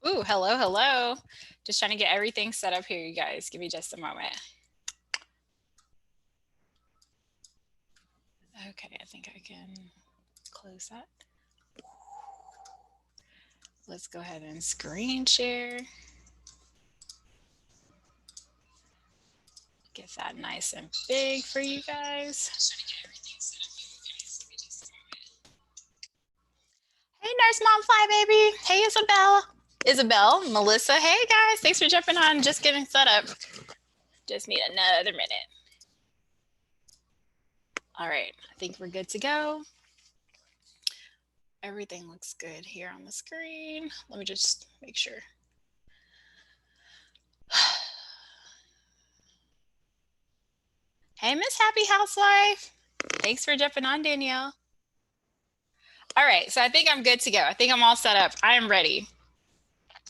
Ooh, hello, hello. Just trying to get everything set up here, you guys. Give me just a moment. Okay, I think I can close that. Let's go ahead and screen share. Get that nice and big for you guys. Hey, Nurse Mom Fly Baby. Hey, Isabel. Isabel, Melissa. Hey, guys. Thanks for jumping on. Just getting set up. Just need another minute. All right, I think we're good to go. Everything looks good here on the screen. Let me just make sure. Hey, Miss Happy Housewife. Thanks for jumping on, Danielle. All right, so I think I'm good to go. I think I'm all set up. I am ready.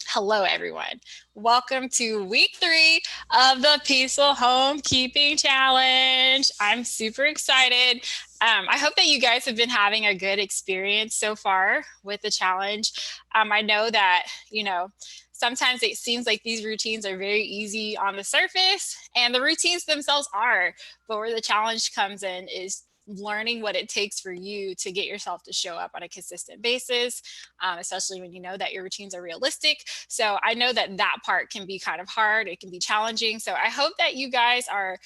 Hello, everyone. Welcome to week 3 of the Peaceful Homekeeping Challenge. I'm super excited. I hope that you guys have been having a good experience so far with the challenge. I know that, sometimes it seems like these routines are very easy on the surface, and the routines themselves are. But where the challenge comes in is learning what it takes for you to get yourself to show up on a consistent basis, especially when you know that your routines are realistic. So I know that that part can be kind of hard. It can be challenging. So I hope that you guys are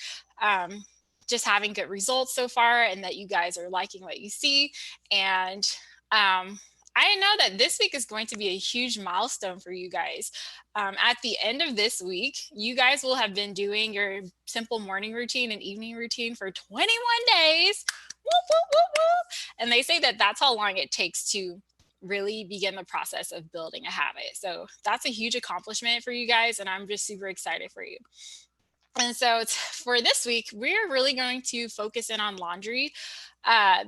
just having good results so far and that you guys are liking what you see. And I know that this week is going to be a huge milestone for you guys. At the end of this week, you guys will have been doing your simple morning routine and evening routine for 21 days. Whoop, whoop, whoop, whoop. And they say that that's how long it takes to really begin the process of building a habit. So that's a huge accomplishment for you guys, and I'm just super excited for you. And so for this week, we're really going to focus in on laundry.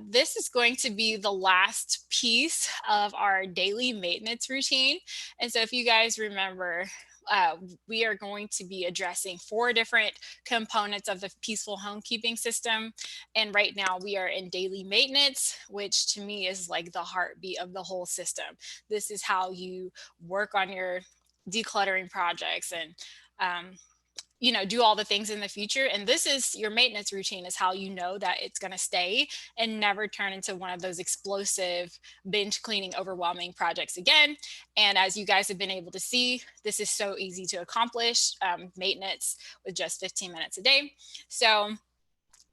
This is going to be the last piece of our daily maintenance routine. And so if you guys remember, we are going to be addressing 4 different components of the peaceful homekeeping system. And right now we are in daily maintenance, which to me is like the heartbeat of the whole system. This is how you work on your decluttering projects and do all the things in the future. And this is your maintenance routine, is how you know that it's going to stay and never turn into one of those explosive binge cleaning overwhelming projects again. And as you guys have been able to see, this is so easy to accomplish, maintenance with just 15 minutes a day. So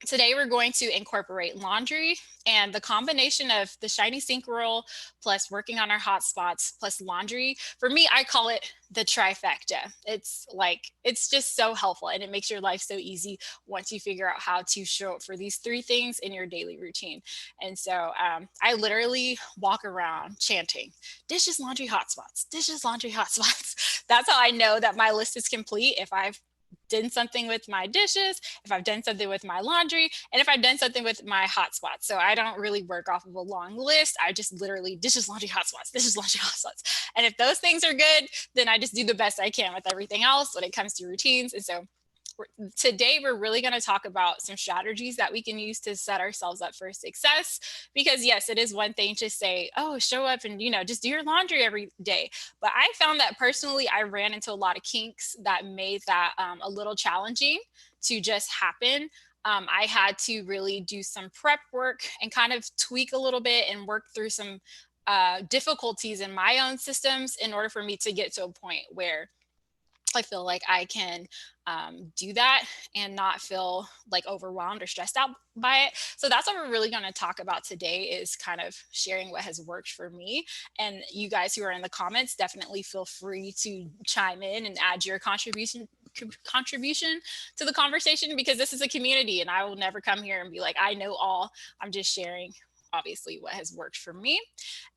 today we're going to incorporate laundry, and the combination of the shiny sink roll plus working on our hot spots plus laundry. For me, I call it the trifecta. It's just so helpful, and it makes your life so easy once you figure out how to show up for these 3 things in your daily routine. And so I literally walk around chanting dishes, laundry, hot spots, dishes, laundry, hot spots. That's how I know that my list is complete. If I've done something with my dishes, if I've done something with my laundry, and if I've done something with my hot spots. So I don't really work off of a long list. I just literally dishes, laundry, hot spots, dishes, laundry, hot spots. And if those things are good, then I just do the best I can with everything else when it comes to routines. And so today we're really going to talk about some strategies that we can use to set ourselves up for success. Because yes, it is one thing to say, oh, show up and just do your laundry every day, but I found that personally I ran into a lot of kinks that made that a little challenging to just happen. I had to really do some prep work and kind of tweak a little bit and work through some difficulties in my own systems in order for me to get to a point where I feel like I can do that and not feel like overwhelmed or stressed out by it. So that's what we're really going to talk about today, is kind of sharing what has worked for me. And you guys who are in the comments, definitely feel free to chime in and add your contribution to the conversation, because this is a community and I will never come here and be like, I know all. I'm just sharing obviously what has worked for me.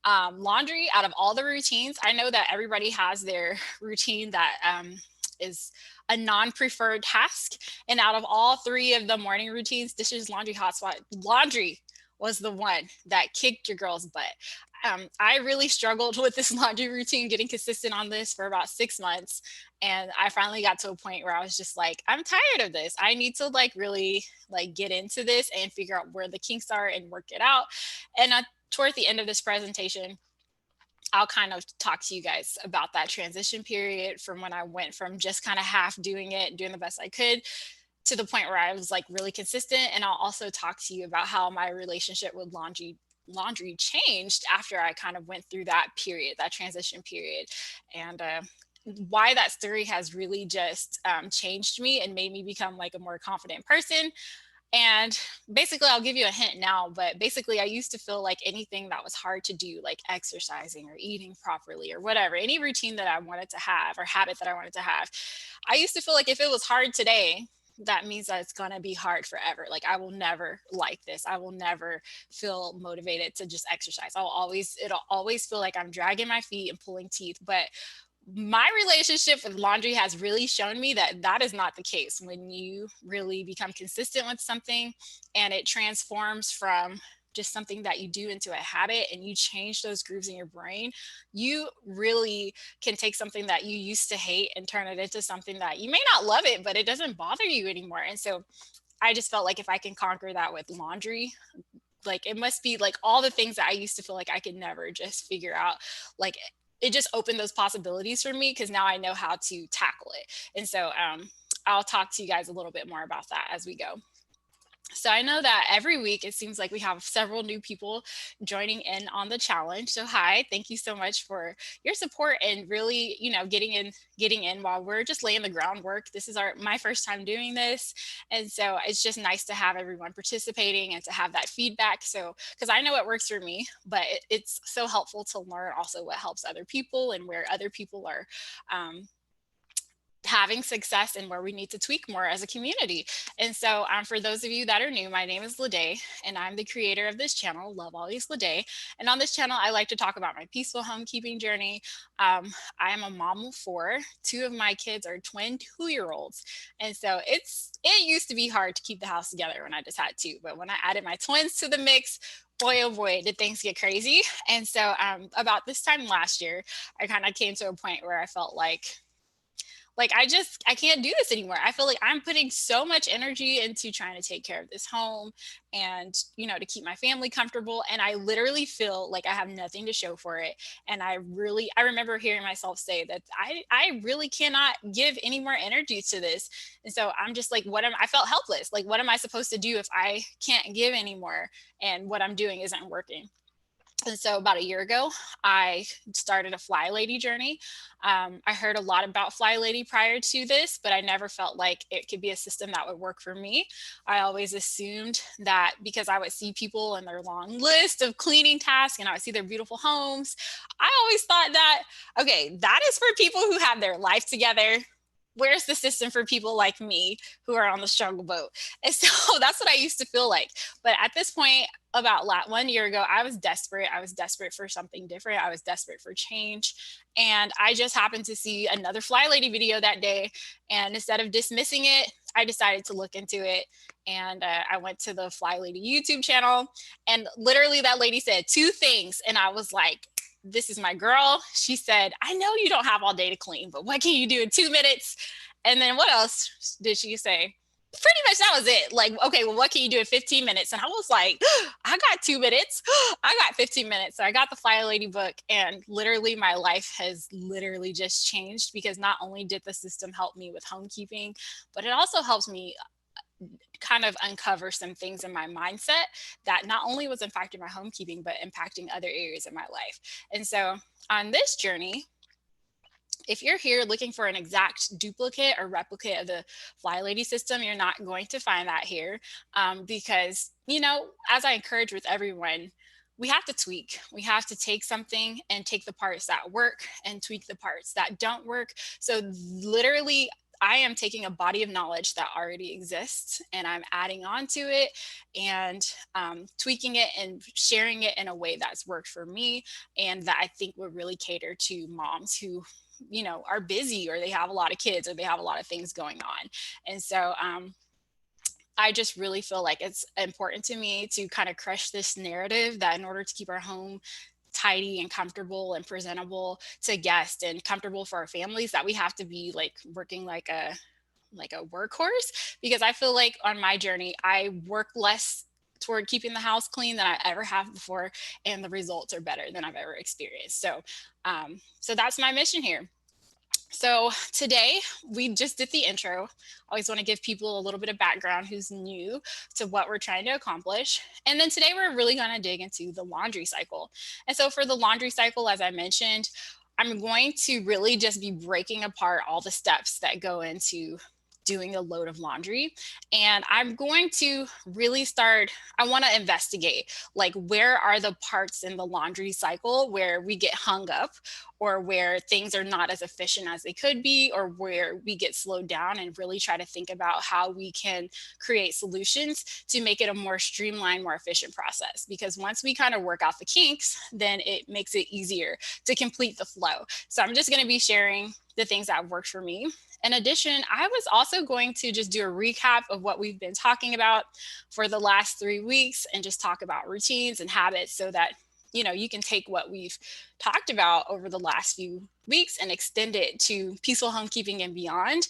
Laundry, out of all the routines, I know that everybody has their routine that is a non-preferred task. And out of all 3 of the morning routines, dishes, laundry, hot spot, laundry was the one that kicked your girl's butt. I really struggled with this laundry routine, getting consistent on this for about 6 months. And I finally got to a point where I was just like, I'm tired of this. I need to really get into this and figure out where the kinks are and work it out. And toward the end of this presentation, I'll kind of talk to you guys about that transition period from when I went from just kind of half doing it, doing the best I could, to the point where I was like really consistent. And I'll also talk to you about how my relationship with laundry changed after I kind of went through that period, that transition period, and why that story has really just changed me and made me become like a more confident person. And basically, I'll give you a hint now, but basically, I used to feel like anything that was hard to do, like exercising or eating properly or whatever, any routine that I wanted to have or habit that I wanted to have, I used to feel like if it was hard today, that means that it's going to be hard forever. Like I will never like this. I will never feel motivated to just exercise. It'll always feel like I'm dragging my feet and pulling teeth. But my relationship with laundry has really shown me that that is not the case. When you really become consistent with something and it transforms from just something that you do into a habit and you change those grooves in your brain, you really can take something that you used to hate and turn it into something that you may not love it, but it doesn't bother you anymore. And so I just felt like if I can conquer that with laundry, like it must be like all the things that I used to feel like I could never just figure out, like it just opened those possibilities for me because now I know how to tackle it. And so I'll talk to you guys a little bit more about that as we go. So I know that every week it seems like we have several new people joining in on the challenge. So hi, thank you so much for your support and really, getting in while we're just laying the groundwork. This is my first time doing this. And so it's just nice to have everyone participating and to have that feedback. So because I know what works for me, but it's so helpful to learn also what helps other people and where other people are having success and where we need to tweak more as a community. And so for those of you that are new, my name is Lede, and I'm the creator of this channel, Love Always Lede. And on this channel, I like to talk about my peaceful homekeeping journey. I am a mom of four. Two of my kids are twin 2-year-olds. And so it used to be hard to keep the house together when I just had two. But when I added my twins to the mix, boy, oh boy, did things get crazy. And so about this time last year, I kind of came to a point where I felt like I can't do this anymore. I feel like I'm putting so much energy into trying to take care of this home and to keep my family comfortable, and I literally feel like I have nothing to show for it. And I remember hearing myself say that I really cannot give any more energy to this. And so I'm just like, I felt helpless. Like, what am I supposed to do if I can't give anymore and what I'm doing isn't working? And so about a year ago, I started a Fly Lady journey. I heard a lot about Fly Lady prior to this, but I never felt like it could be a system that would work for me. I always assumed that because I would see people and their long list of cleaning tasks and I would see their beautiful homes, I always thought that, okay, that is for people who have their life together. Where's the system for people like me who are on the struggle boat? And so that's what I used to feel like. But at this point, about 1 year ago, I was desperate. I was desperate for something different. I was desperate for change. And I just happened to see another Fly Lady video that day. And instead of dismissing it, I decided to look into it. And I went to the Fly Lady YouTube channel. And literally that lady said 2 things. And I was like, this is my girl. She said, I know you don't have all day to clean, but what can you do in 2 minutes? And then what else did she say? Pretty much that was it. Like, okay, well, what can you do in 15 minutes? And I was like, I got 2 minutes. I got 15 minutes. So I got the Fly Lady book, and literally my life has literally just changed because not only did the system help me with homekeeping, but it also helps me kind of uncover some things in my mindset that not only was impacting my homekeeping, but impacting other areas of my life. And so on this journey, if you're here looking for an exact duplicate or replicate of the Fly Lady system, you're not going to find that here because, as I encourage with everyone, we have to tweak. We have to take something and take the parts that work and tweak the parts that don't work. So literally, I am taking a body of knowledge that already exists and I'm adding on to it and tweaking it and sharing it in a way that's worked for me and that I think would really cater to moms who are busy or they have a lot of kids or they have a lot of things going on. And so I just really feel like it's important to me to kind of crush this narrative that in order to keep our home tidy and comfortable and presentable to guests and comfortable for our families, that we have to be like working like a workhorse. Because I feel like on my journey, I work less toward keeping the house clean than I ever have before, and the results are better than I've ever experienced. So that's my mission here. So today we just did the intro. I always want to give people a little bit of background who's new to what we're trying to accomplish. And then today we're really going to dig into the laundry cycle. And so for the laundry cycle, as I mentioned, I'm going to really just be breaking apart all the steps that go into doing a load of laundry. And I'm going to really I want to investigate, like, where are the parts in the laundry cycle where we get hung up, or where things are not as efficient as they could be, or where we get slowed down, and really try to think about how we can create solutions to make it a more streamlined, more efficient process. Because once we kind of work out the kinks, then it makes it easier to complete the flow. So I'm just going to be sharing the things that worked for me. In addition, I was also going to just do a recap of what we've been talking about for the last 3 weeks, and just talk about routines and habits, so that you can take what we've talked about over the last few weeks and extend it to peaceful homekeeping and beyond.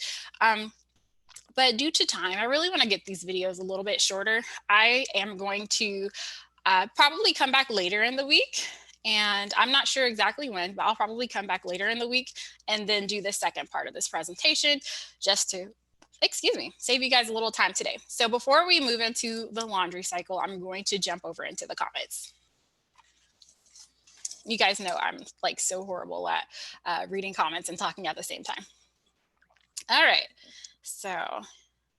But due to time, I really want to get these videos a little bit shorter. I am going to probably come back later in the week. And I'm not sure exactly when, but I'll probably come back later in the week and then do the second part of this presentation, just to, save you guys a little time today. So before we move into the laundry cycle, I'm going to jump over into the comments. You guys know I'm like so horrible at reading comments and talking at the same time. All right, so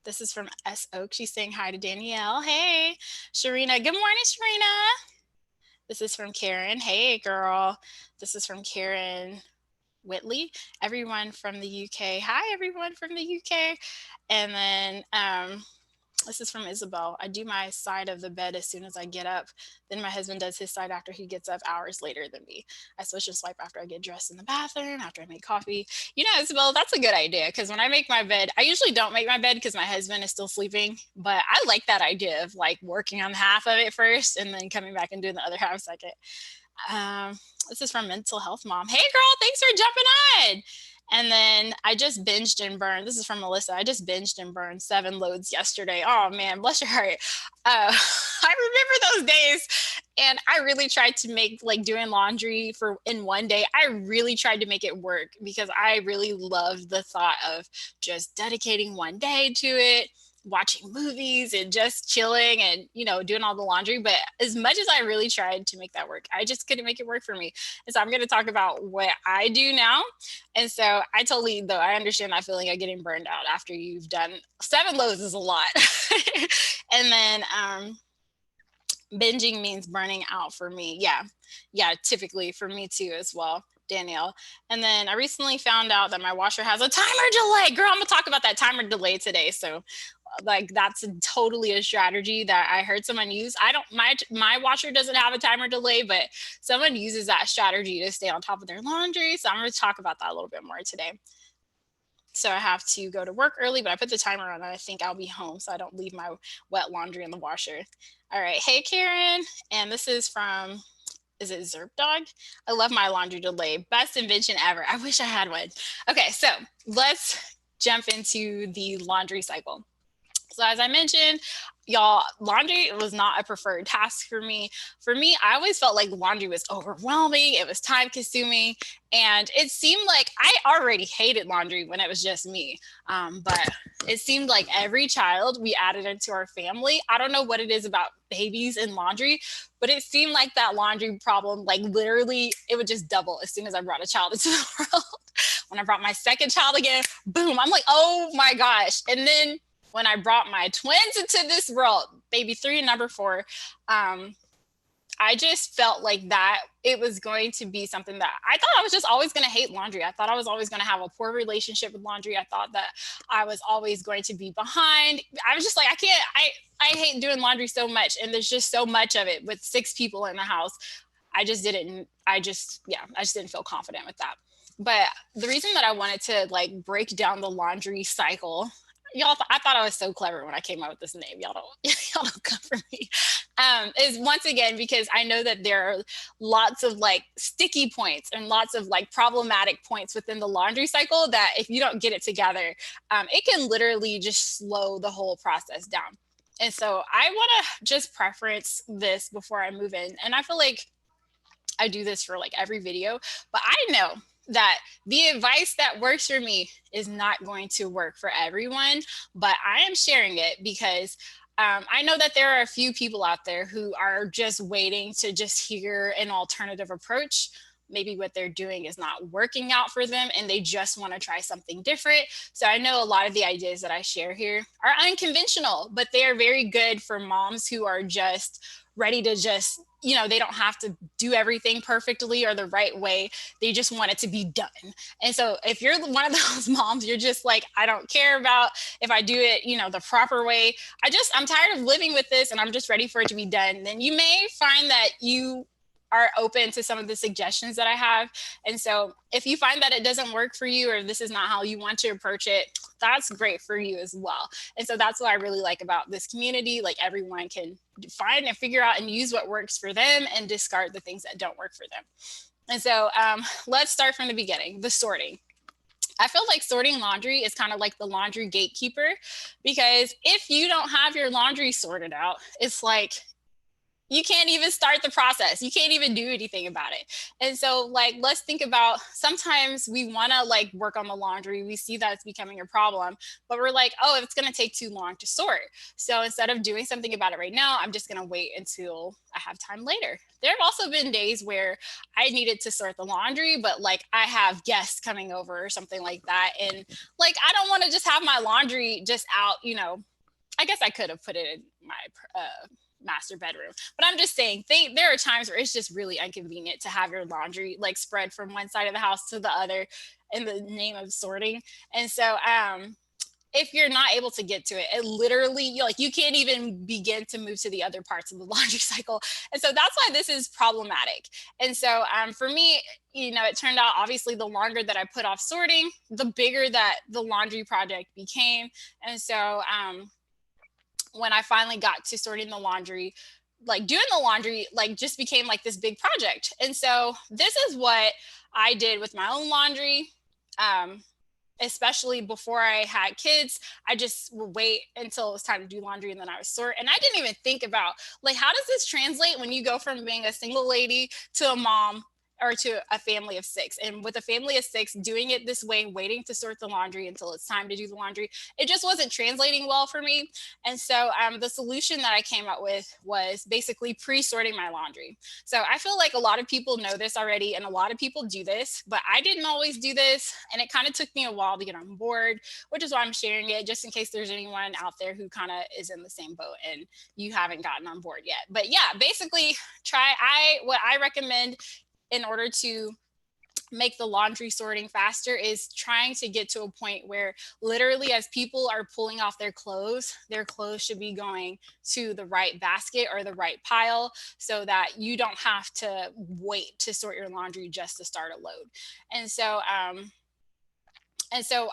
this is from S. Oak. She's saying hi to Danielle. Hey, Sharina. Good morning, Sharina. This is from Karen. Hey, girl. This is from Karen Whitley. Everyone from the UK. Hi, everyone from the UK. And then this is from Isabel. I do my side of the bed as soon as I get up. Then my husband does his side after he gets up hours later than me. I switch and swipe after I get dressed in the bathroom, after I make coffee. Isabel, that's a good idea, because when I make my bed, I usually don't make my bed because my husband is still sleeping. But I like that idea of like working on half of it first and then coming back and doing the other half second. This is from Mental Health Mom. Hey, girl, thanks for jumping on. And then I just binged and burned. This is from Melissa. I just binged and burned 7 loads yesterday. Oh, man, bless your heart. I remember those days. And I really tried to make doing laundry in one day. I really tried to make it work, because I really loved the thought of just dedicating one day to it, watching movies and just chilling and, doing all the laundry. But as much as I really tried to make that work, I just couldn't make it work for me. And so I'm going to talk about what I do now. And so I understand that feeling of getting burned out after you've done 7 loads is a lot. And then, binging means burning out for me. Yeah, typically for me too as well, Danielle. And then I recently found out that my washer has a timer delay. Girl, I'm gonna talk about that timer delay today. So that's totally a strategy that I heard someone use. My washer doesn't have a timer delay, but someone uses that strategy to stay on top of their laundry. So I'm going to talk about that a little bit more today. So I have to go to work early, but I put the timer on and I think I'll be home, so I don't leave my wet laundry in the washer. All right. Hey, Karen. And this is from, is it Zerp Dog? I love my laundry delay. Best invention ever. I wish I had one. Okay, so let's jump into the laundry cycle. So as I mentioned, y'all, laundry was not a preferred task for me. I always felt like laundry was overwhelming. It was time consuming. And it seemed like I already hated laundry when it was just me. But it seemed like every child we added into our family, I don't know what it is about babies and laundry, but it seemed like that laundry problem, literally, it would just double as soon as I brought a child into the world. When I brought my second child again, boom, I'm like, oh my gosh. And then when I brought my twins into this world, baby 3 and number 4, I just felt like that it was going to be something that I thought I was just always going to hate laundry. I thought I was always going to have a poor relationship with laundry. I thought that I was always going to be behind. I was just like, I hate doing laundry so much. And there's just so much of it with 6 people in the house. I just didn't feel confident with that. But the reason that I wanted to break down the laundry cycle, y'all, I thought I was so clever when I came up with this name. Y'all don't come for me. Is once again, because I know that there are lots of sticky points and lots of problematic points within the laundry cycle that if you don't get it together, it can literally just slow the whole process down. And so I want to just preference this before I move in. And I feel like I do this for like every video, but I know that the advice that works for me is not going to work for everyone, but I am sharing it because I know that there are a few people out there who are just waiting to just hear an alternative approach. Maybe what they're doing is not working out for them and they just want to try something different. So I know a lot of the ideas that I share here are unconventional, but they are very good for moms who are just ready to just, they don't have to do everything perfectly or the right way. They just want it to be done. And so if you're one of those moms, you're just like, I don't care about if I do it, the proper way. I'm tired of living with this and I'm just ready for it to be done. Then you may find that you are open to some of the suggestions that I have. And so if you find that it doesn't work for you or this is not how you want to approach it, that's great for you as well. And so that's what I really like about this community. Like everyone can find and figure out and use what works for them and discard the things that don't work for them. And so let's start from the beginning, the sorting. I feel like sorting laundry is kind of like the laundry gatekeeper, because if you don't have your laundry sorted out, it's like you can't even start the process. You can't even do anything about it. And so like, let's think about, sometimes we want to like work on the laundry. We see that it's becoming a problem, but we're like, oh, it's going to take too long to sort. So instead of doing something about it right now, I'm just going to wait until I have time later. There have also been days where I needed to sort the laundry, but like I have guests coming over or something like that. And like, I don't want to just have my laundry just out, I guess I could have put it in my master bedroom. But I'm just saying, there are times where it's just really inconvenient to have your laundry like spread from one side of the house to the other in the name of sorting. And so if you're not able to get to it, it literally, you can't even begin to move to the other parts of the laundry cycle. And so that's why this is problematic. And so for me, it turned out, obviously, the longer that I put off sorting, the bigger that the laundry project became. And so when I finally got to sorting the laundry, like doing the laundry, like just became like this big project. And so this is what I did with my own laundry. Especially before I had kids, I just would wait until it was time to do laundry and then I would sort. And I didn't even think about like, how does this translate when you go from being a single lady to a mom or to a family of 6? And with a family of 6, doing it this way, waiting to sort the laundry until it's time to do the laundry, it just wasn't translating well for me. And so the solution that I came up with was basically pre-sorting my laundry. So I feel like a lot of people know this already and a lot of people do this, but I didn't always do this. And it kind of took me a while to get on board, which is why I'm sharing it, just in case there's anyone out there who kind of is in the same boat and you haven't gotten on board yet. But yeah, basically what I recommend in order to make the laundry sorting faster is trying to get to a point where literally as people are pulling off their clothes should be going to the right basket or the right pile so that you don't have to wait to sort your laundry just to start a load. And so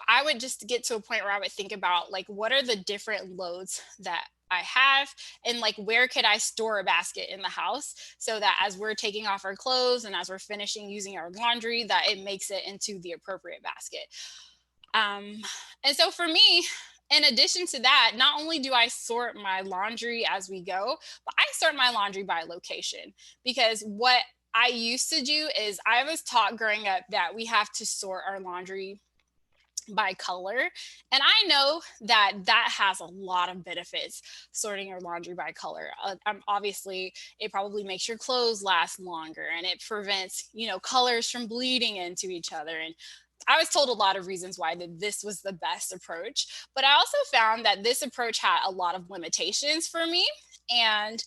I would just get to a point where I would think about like, what are the different loads that I have, and like, where could I store a basket in the house so that as we're taking off our clothes and as we're finishing using our laundry, that it makes it into the appropriate basket. And so for me, in addition to that, not only do I sort my laundry as we go, but I sort my laundry by location, because what I used to do is I was taught growing up that we have to sort our laundry by color. And I know that has a lot of benefits, sorting your laundry by color. Obviously, it probably makes your clothes last longer and it prevents, colors from bleeding into each other. And I was told a lot of reasons why this was the best approach. But I also found that this approach had a lot of limitations for me. And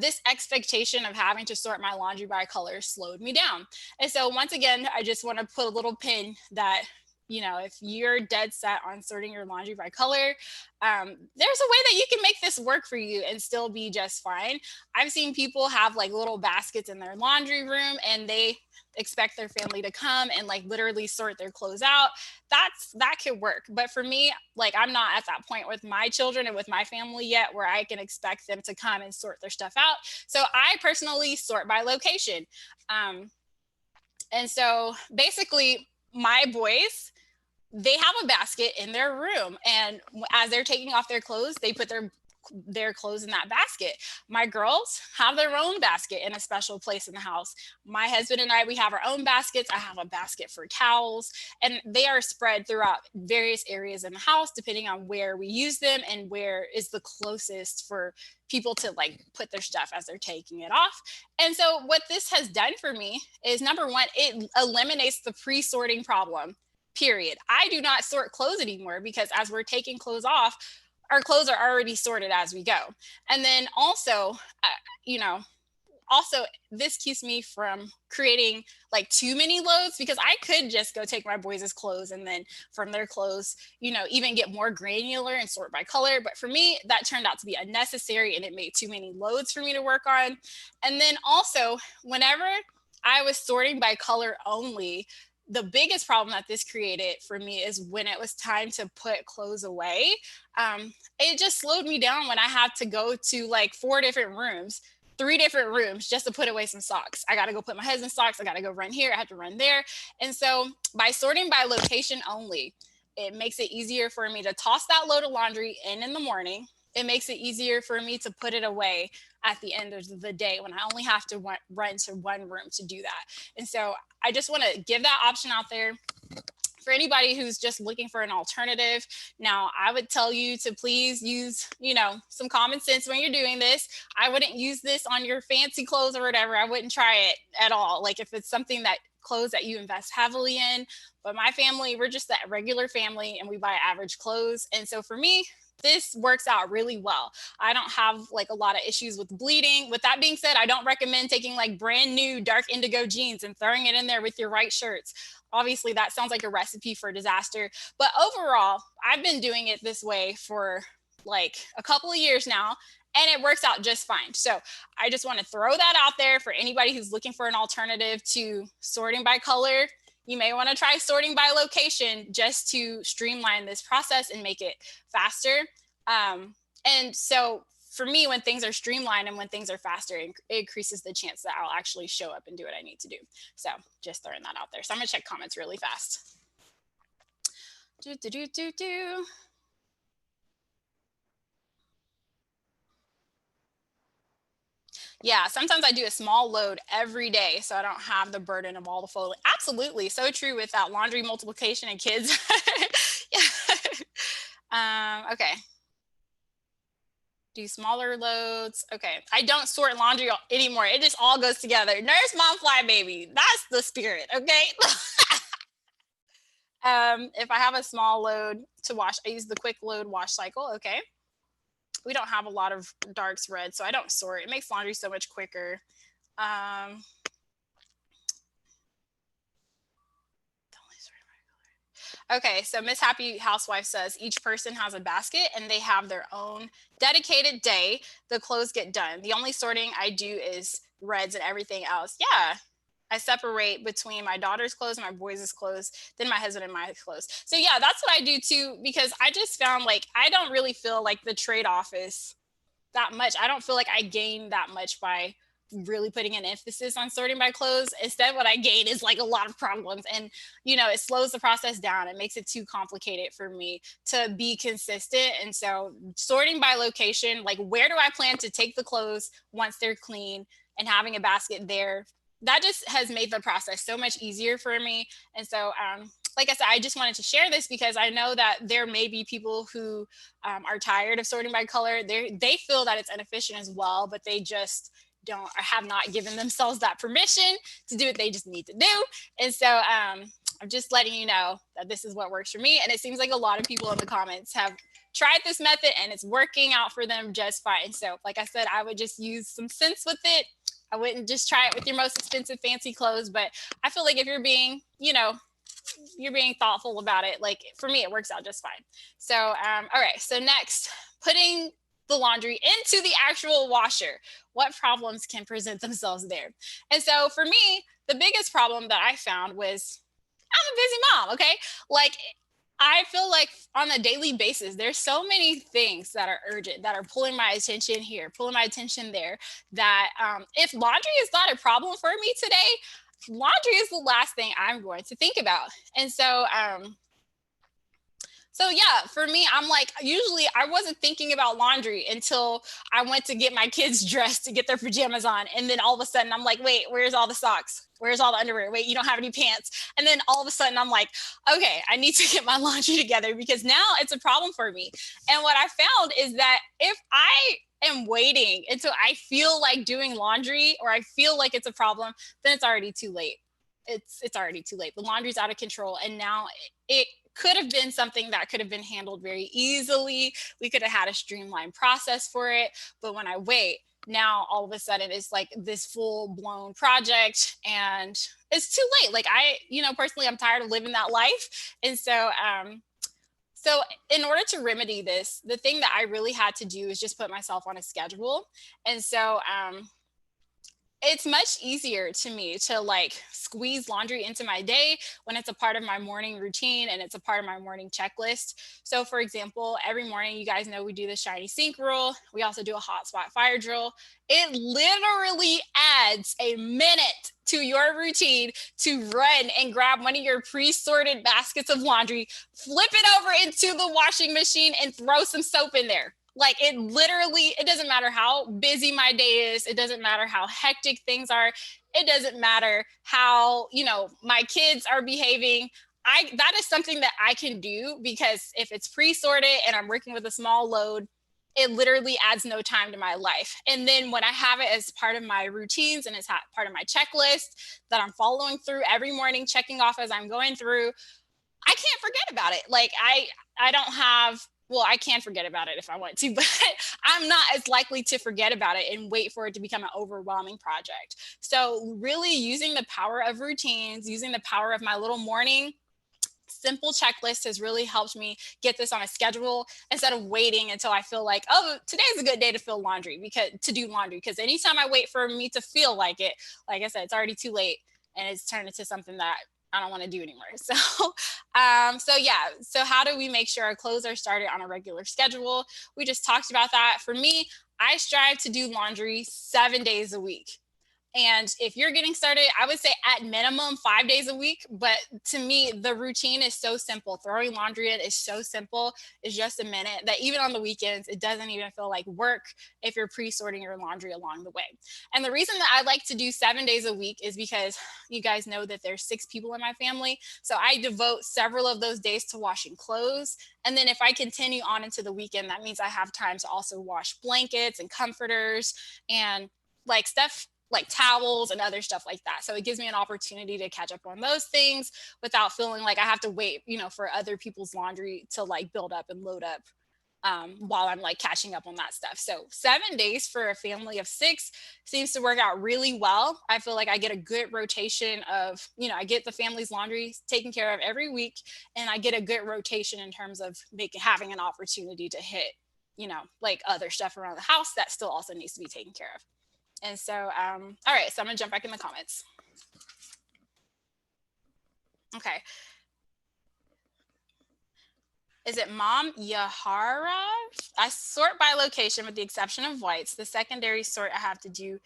this expectation of having to sort my laundry by color slowed me down. And so once again, I just want to put a little pin that if you're dead set on sorting your laundry by color, there's a way that you can make this work for you and still be just fine. I've seen people have like little baskets in their laundry room and they expect their family to come and like literally sort their clothes out. That could work. But for me, like, I'm not at that point with my children and with my family yet where I can expect them to come and sort their stuff out. So I personally sort by location. And so basically my boys, they have a basket in their room, and as they're taking off their clothes, they put their their clothes in that basket. My girls have their own basket in a special place in the house. My husband and I, we have our own baskets. I have a basket for towels, and they are spread throughout various areas in the house depending on where we use them and where is the closest for people to like put their stuff as they're taking it off. And so what this has done for me is, number one, it eliminates the pre-sorting problem. Period. I do not sort clothes anymore because as we're taking clothes off, our clothes are already sorted as we go. And then also, you know, also this keeps me from creating like too many loads, because I could just go take my boys' clothes and then from their clothes, even get more granular and sort by color. But for me, that turned out to be unnecessary and it made too many loads for me to work on. And then also, whenever I was sorting by color only, the biggest problem that this created for me is when it was time to put clothes away. It just slowed me down when I had to go to like 3 different rooms just to put away some socks. I got to go put my husband's socks. I got to go run here. I have to run there. And so by sorting by location only, it makes it easier for me to toss that load of laundry in the morning. It makes it easier for me to put it away at the end of the day when I only have to run to one room to do that. And so I just want to give that option out there for anybody who's just looking for an alternative. Now, I would tell you to please use, some common sense when you're doing this. I wouldn't use this on your fancy clothes or whatever. I wouldn't try it at all. Like if it's something that clothes that you invest heavily in. But my family, we're just that regular family and we buy average clothes. And so for me, this works out really well. I don't have like a lot of issues with bleeding. With that being said, I don't recommend taking like brand new dark indigo jeans and throwing it in there with your white shirts. Obviously, that sounds like a recipe for disaster. But overall, I've been doing it this way for like a couple of years now, and it works out just fine. So I just want to throw that out there for anybody who's looking for an alternative to sorting by color. You may want to try sorting by location just to streamline this process and make it faster. And so for me, when things are streamlined and when things are faster, it increases the chance that I'll actually show up and do what I need to do. So just throwing that out there. So I'm going to check comments really fast. Yeah, sometimes I do a small load every day so I don't have the burden of all the folding. Absolutely. So true with that laundry multiplication and kids. Okay. Do smaller loads. Okay. I don't sort laundry anymore. It just all goes together. Nurse, mom, fly, baby. That's the spirit. Okay. If I have a small load to wash, I use the quick load wash cycle. Okay. We don't have a lot of darks red, so I don't sort. It makes laundry so much quicker. Okay, so Miss Happy Housewife says each person has a basket and they have their own dedicated day the clothes get done. The only sorting I do is reds and everything else. Yeah, I separate between my daughter's clothes, my boys' clothes, then my husband and my clothes. So yeah, that's what I do too, because I just found like I don't really feel like the trade-off is that much. I don't feel like I gain that much by really putting an emphasis on sorting by clothes. Instead, what I gain is like a lot of problems, and it slows the process down. It makes it too complicated for me to be consistent. And so sorting by location, like where do I plan to take the clothes once they're clean, and having a basket there, that just has made the process so much easier for me. And so like I said, I just wanted to share this because I know that there may be people who are tired of sorting by color. They feel that it's inefficient as well, but they just don't or have not given themselves that permission to do what they just need to do. And so I'm just letting you know that this is what works for me. And it seems like a lot of people in the comments have tried this method and it's working out for them just fine. So like I said, I would just use some sense with it. I wouldn't just try it with your most expensive fancy clothes, but I feel like if you're being, you're being thoughtful about it, like for me, it works out just fine. So, all right. So next, putting the laundry into the actual washer. What problems can present themselves there? And so for me, the biggest problem that I found was I'm a busy mom. Okay. Like I feel like on a daily basis, there's so many things that are urgent, that are pulling my attention here, pulling my attention there, that if laundry is not a problem for me today, laundry is the last thing I'm going to think about. And so So yeah, for me, I'm like, usually I wasn't thinking about laundry until I went to get my kids dressed to get their pajamas on. And then all of a sudden I'm like, wait, where's all the socks? Where's all the underwear? Wait, you don't have any pants. And then all of a sudden I'm like, okay, I need to get my laundry together because now it's a problem for me. And what I found is that if I am waiting until I feel like doing laundry or I feel like it's a problem, then it's already too late. It's already too late. The laundry's out of control. And now it could have been something that could have been handled very easily. We could have had a streamlined process for it. But when I wait, now all of a sudden it's like this full blown project and it's too late. Like personally, I'm tired of living that life. And so in order to remedy this, the thing that I really had to do is just put myself on a schedule. And so it's much easier to me to like squeeze laundry into my day when it's a part of my morning routine and it's a part of my morning checklist. So for example, every morning, you guys know we do the shiny sink rule. We also do a hot spot fire drill. It literally adds a minute to your routine to run and grab one of your pre-sorted baskets of laundry, flip it over into the washing machine and throw some soap in there. Like it doesn't matter how busy my day is. It doesn't matter how hectic things are. It doesn't matter how, my kids are behaving. That is something that I can do because if it's pre-sorted and I'm working with a small load, it literally adds no time to my life. And then when I have it as part of my routines and it's part of my checklist that I'm following through every morning, checking off as I'm going through, I can't forget about it. Like I don't have, well, I can forget about it if I want to, but I'm not as likely to forget about it and wait for it to become an overwhelming project. So really using the power of routines, using the power of my little morning simple checklist has really helped me get this on a schedule instead of waiting until I feel like, oh, today's a good day to do laundry. Because anytime I wait for me to feel like it, like I said, it's already too late and it's turned into something that I don't want to do anymore. So how do we make sure our clothes are started on a regular schedule? We just talked about that. For me, I strive to do laundry 7 days a week. And if you're getting started, I would say at minimum 5 days a week. But to me, the routine is so simple. Throwing laundry in is so simple. It's just a minute that even on the weekends, it doesn't even feel like work if you're pre-sorting your laundry along the way. And the reason that I like to do 7 days a week is because you guys know that there's 6 people in my family. So I devote several of those days to washing clothes. And then if I continue on into the weekend, that means I have time to also wash blankets and comforters and like stuff like towels and other stuff like that. So it gives me an opportunity to catch up on those things without feeling like I have to wait, for other people's laundry to like build up and load up while I'm like catching up on that stuff. So 7 days for a family of 6 seems to work out really well. I feel like I get a good rotation of, I get the family's laundry taken care of every week, and I get a good rotation in terms of having an opportunity to hit, like other stuff around the house that still also needs to be taken care of. And so, all right, so I'm gonna jump back in the comments. Okay. Is it Mom Yahara? I sort by location with the exception of whites. The secondary sort, I have to do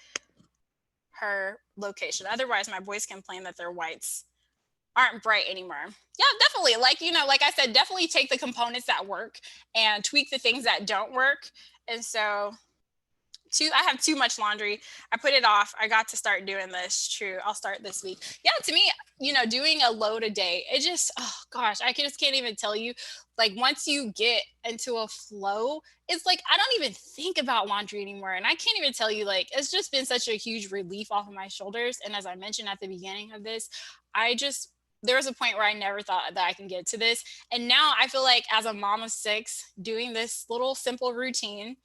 her location. Otherwise, my boys complain that their whites aren't bright anymore. Yeah, definitely. Like I said, definitely take the components that work and tweak the things that don't work. And so I have too much laundry. I put it off. I got to start doing this. True. I'll start this week. Yeah, to me, doing a load a day, it just, oh gosh, I just can't even tell you. Like once you get into a flow, it's like I don't even think about laundry anymore. And I can't even tell you, like, it's just been such a huge relief off of my shoulders. And as I mentioned at the beginning of this, there was a point where I never thought that I can get to this. And now I feel like as a mom of 6, doing this little simple routine,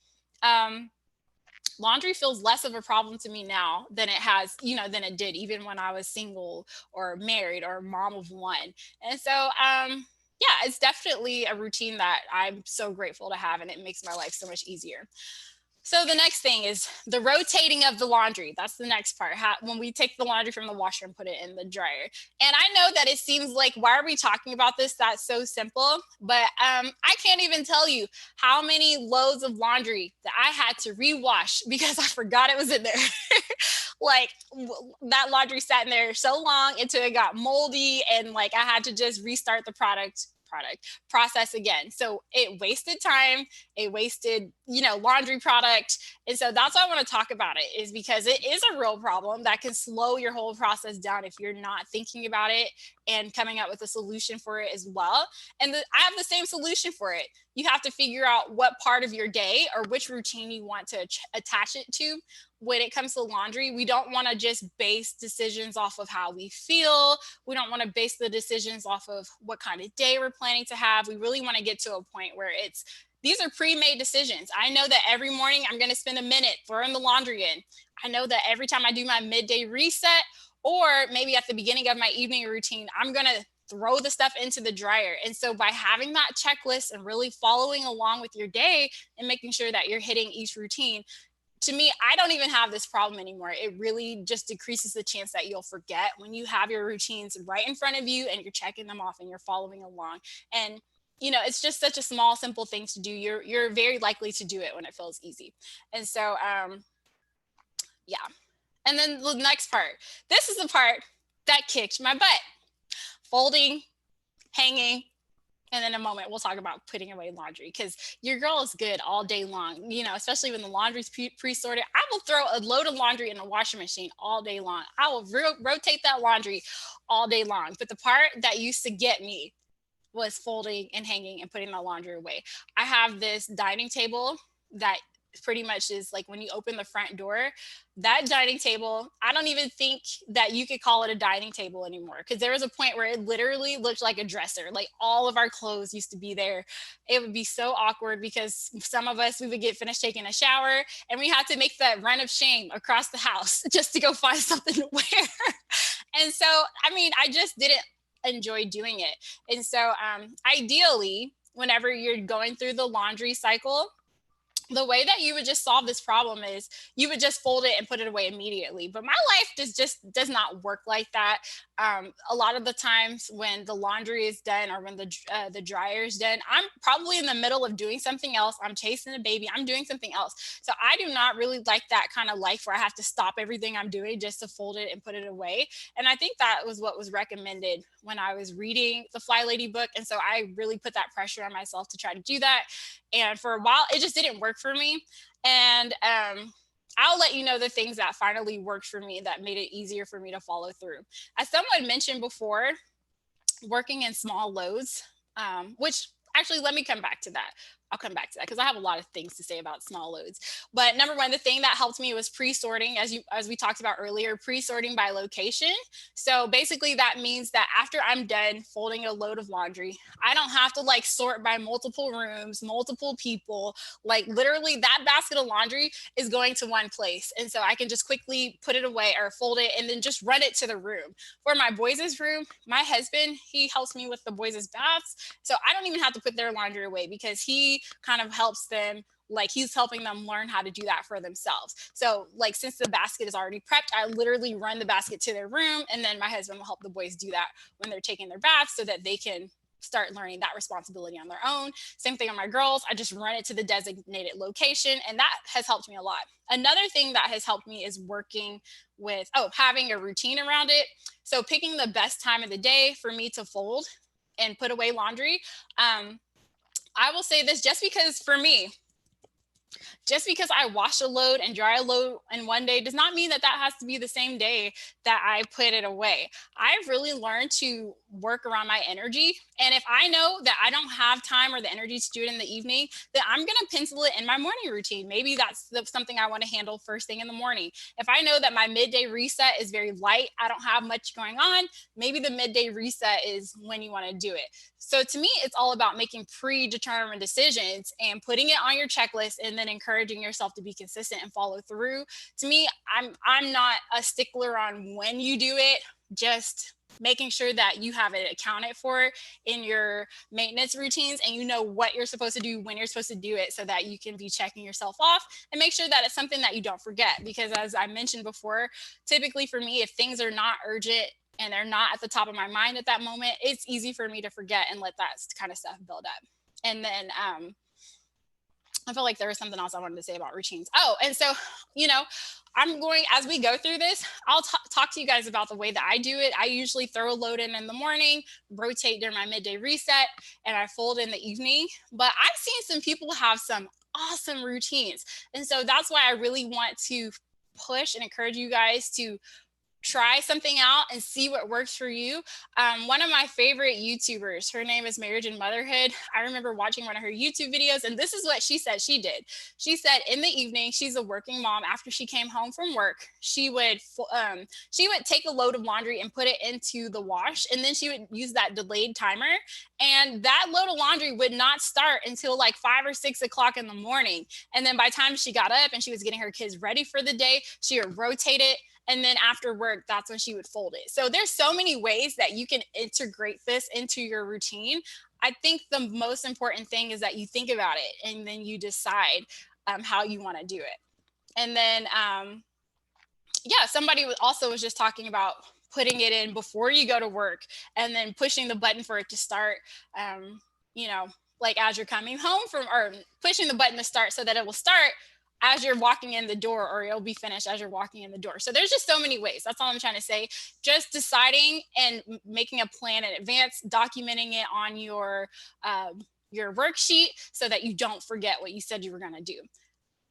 laundry feels less of a problem to me now than than it did even when I was single or married or mom of 1. And so, yeah, it's definitely a routine that I'm so grateful to have, and it makes my life so much easier. So the next thing is the rotating of the laundry. That's the next part. When we take the laundry from the washer and put it in the dryer. And I know that it seems like, why are we talking about this? That's so simple. But I can't even tell you how many loads of laundry that I had to rewash because I forgot it was in there. Like that laundry sat in there so long until it got moldy, and like I had to just restart the product. Process again. So it wasted time, it wasted, laundry product. And so that's why I want to talk about it, is because it is a real problem that can slow your whole process down if you're not thinking about it and coming up with a solution for it as well. And I have the same solution for it. You have to figure out what part of your day or which routine you want to attach it to. When it comes to laundry, we don't want to just base decisions off of how we feel. We don't want to base the decisions off of what kind of day we're planning to have. We really want to get to a point where these are pre-made decisions. I know that every morning I'm going to spend a minute throwing the laundry in. I know that every time I do my midday reset, or maybe at the beginning of my evening routine, I'm going to throw the stuff into the dryer. And so by having that checklist and really following along with your day and making sure that you're hitting each routine, to me, I don't even have this problem anymore. It really just decreases the chance that you'll forget when you have your routines right in front of you and you're checking them off and you're following along. And it's just such a small, simple thing to do. You're very likely to do it when it feels easy. And so, yeah. And then the next part. This is the part that kicked my butt. Folding, hanging, and in a moment, we'll talk about putting away laundry, because your girl is good all day long, especially when the laundry's pre-sorted. I will throw a load of laundry in the washing machine all day long. I will rotate that laundry all day long. But the part that used to get me was folding and hanging and putting the laundry away. I have this dining table that pretty much is like when you open the front door, that dining table, I don't even think that you could call it a dining table anymore, because there was a point where it literally looked like a dresser. Like all of our clothes used to be there. It would be so awkward because some of us, we would get finished taking a shower and we had to make that run of shame across the house just to go find something to wear. And so, I just didn't enjoy doing it. And so ideally, whenever you're going through the laundry cycle, the way that you would just solve this problem is you would just fold it and put it away immediately. But my life does not work like that. A lot of the times when the laundry is done or when the dryer is done, I'm probably in the middle of doing something else. I'm chasing a baby. I'm doing something else. So I do not really like that kind of life where I have to stop everything I'm doing just to fold it and put it away. And I think that was what was recommended when I was reading the Fly Lady book. And so I really put that pressure on myself to try to do that. And for a while, it just didn't work for me. And I'll let you know the things that finally worked for me that made it easier for me to follow through. As someone mentioned before, working in small loads, which actually, let me come back to that. I'll come back to that because I have a lot of things to say about small loads. But number one, the thing that helped me was pre-sorting, as we talked about earlier, pre-sorting by location. So basically that means that after I'm done folding a load of laundry, I don't have to sort by multiple rooms, multiple people. Like literally that basket of laundry is going to one place. And so I can just quickly put it away or fold it and then just run it to the room. For my boys' room, my husband, he helps me with the boys' baths. So I don't even have to put their laundry away because he kind of helps them, he's helping them learn how to do that for themselves. So since the basket is already prepped, I literally run the basket to their room, and then my husband will help the boys do that when they're taking their baths so that they can start learning that responsibility on their own. Same thing on my girls. I just run it to the designated location, and that has helped me a lot. Another thing that has helped me is working with, having a routine around it. So picking the best time of the day for me to fold and put away laundry. I will say this just because for me, just because I wash a load and dry a load in one day does not mean that that has to be the same day that I put it away. I've really learned to work around my energy. And if I know that I don't have time or the energy to do it in the evening, then I'm going to pencil it in my morning routine. Maybe that's something I want to handle first thing in the morning. If I know that my midday reset is very light, I don't have much going on, maybe the midday reset is when you want to do it. So to me, it's all about making predetermined decisions and putting it on your checklist and then encouraging yourself to be consistent and follow through. To me, I'm not a stickler on when you do it, just making sure that you have it accounted for in your maintenance routines and you know what you're supposed to do, when you're supposed to do it, so that you can be checking yourself off and make sure that it's something that you don't forget. Because as I mentioned before, typically for me, if things are not urgent and they're not at the top of my mind at that moment, it's easy for me to forget and let that kind of stuff build up. And then I feel like there was something else I wanted to say about routines. Oh, and so, you know, as we go through this, I'll talk to you guys about the way that I do it. I usually throw a load in the morning, rotate during my midday reset, and I fold in the evening. But I've seen some people have some awesome routines. And so that's why I really want to push and encourage you guys to try something out and see what works for you. One of my favorite YouTubers, her name is Marriage and Motherhood. I remember watching one of her YouTube videos, and this is what she said she did. She said in the evening, she's a working mom. After she came home from work, she would take a load of laundry and put it into the wash, and then she would use that delayed timer. And that load of laundry would not start until like 5 or 6 o'clock in the morning. And then by the time she got up and she was getting her kids ready for the day, she would rotate it, and then after work, that's when she would fold it. So there's so many ways that you can integrate this into your routine. I think the most important thing is that you think about it and then you decide how you want to do it. And then, yeah, somebody also was just talking about putting it in before you go to work and then pushing the button for it to start, you know, like as you're coming home from, or pushing the button to start so that it will start as you're walking in the door, or it'll be finished as you're walking in the door. So there's just so many ways. That's all I'm trying to say. Just deciding and making a plan in advance, documenting it on your worksheet so that you don't forget what you said you were going to do.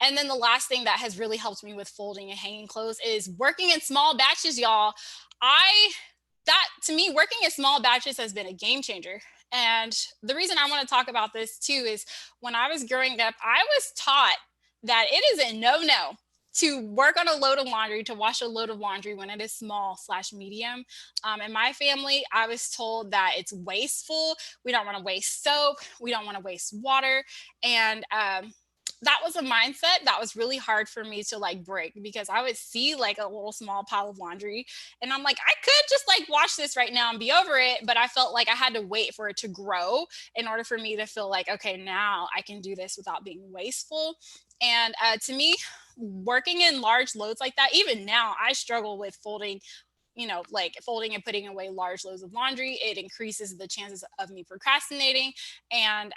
And then the last thing that has really helped me with folding and hanging clothes is working in small batches, y'all. That to me, working in small batches has been a game changer. And the reason I want to talk about this too is when I was growing up, I was taught that it is a no-no to work on a load of laundry, to wash a load of laundry when it is small/medium. In my family, I was told that it's wasteful. We don't want to waste soap. We don't want to waste water. And that was a mindset that was really hard for me to like break, because I would see like a little small pile of laundry and I'm like, I could just like wash this right now and be over it. But I felt like I had to wait for it to grow in order for me to feel like, okay, now I can do this without being wasteful. And to me, working in large loads like that, even now, I struggle with folding, like folding and putting away large loads of laundry. It increases the chances of me procrastinating. And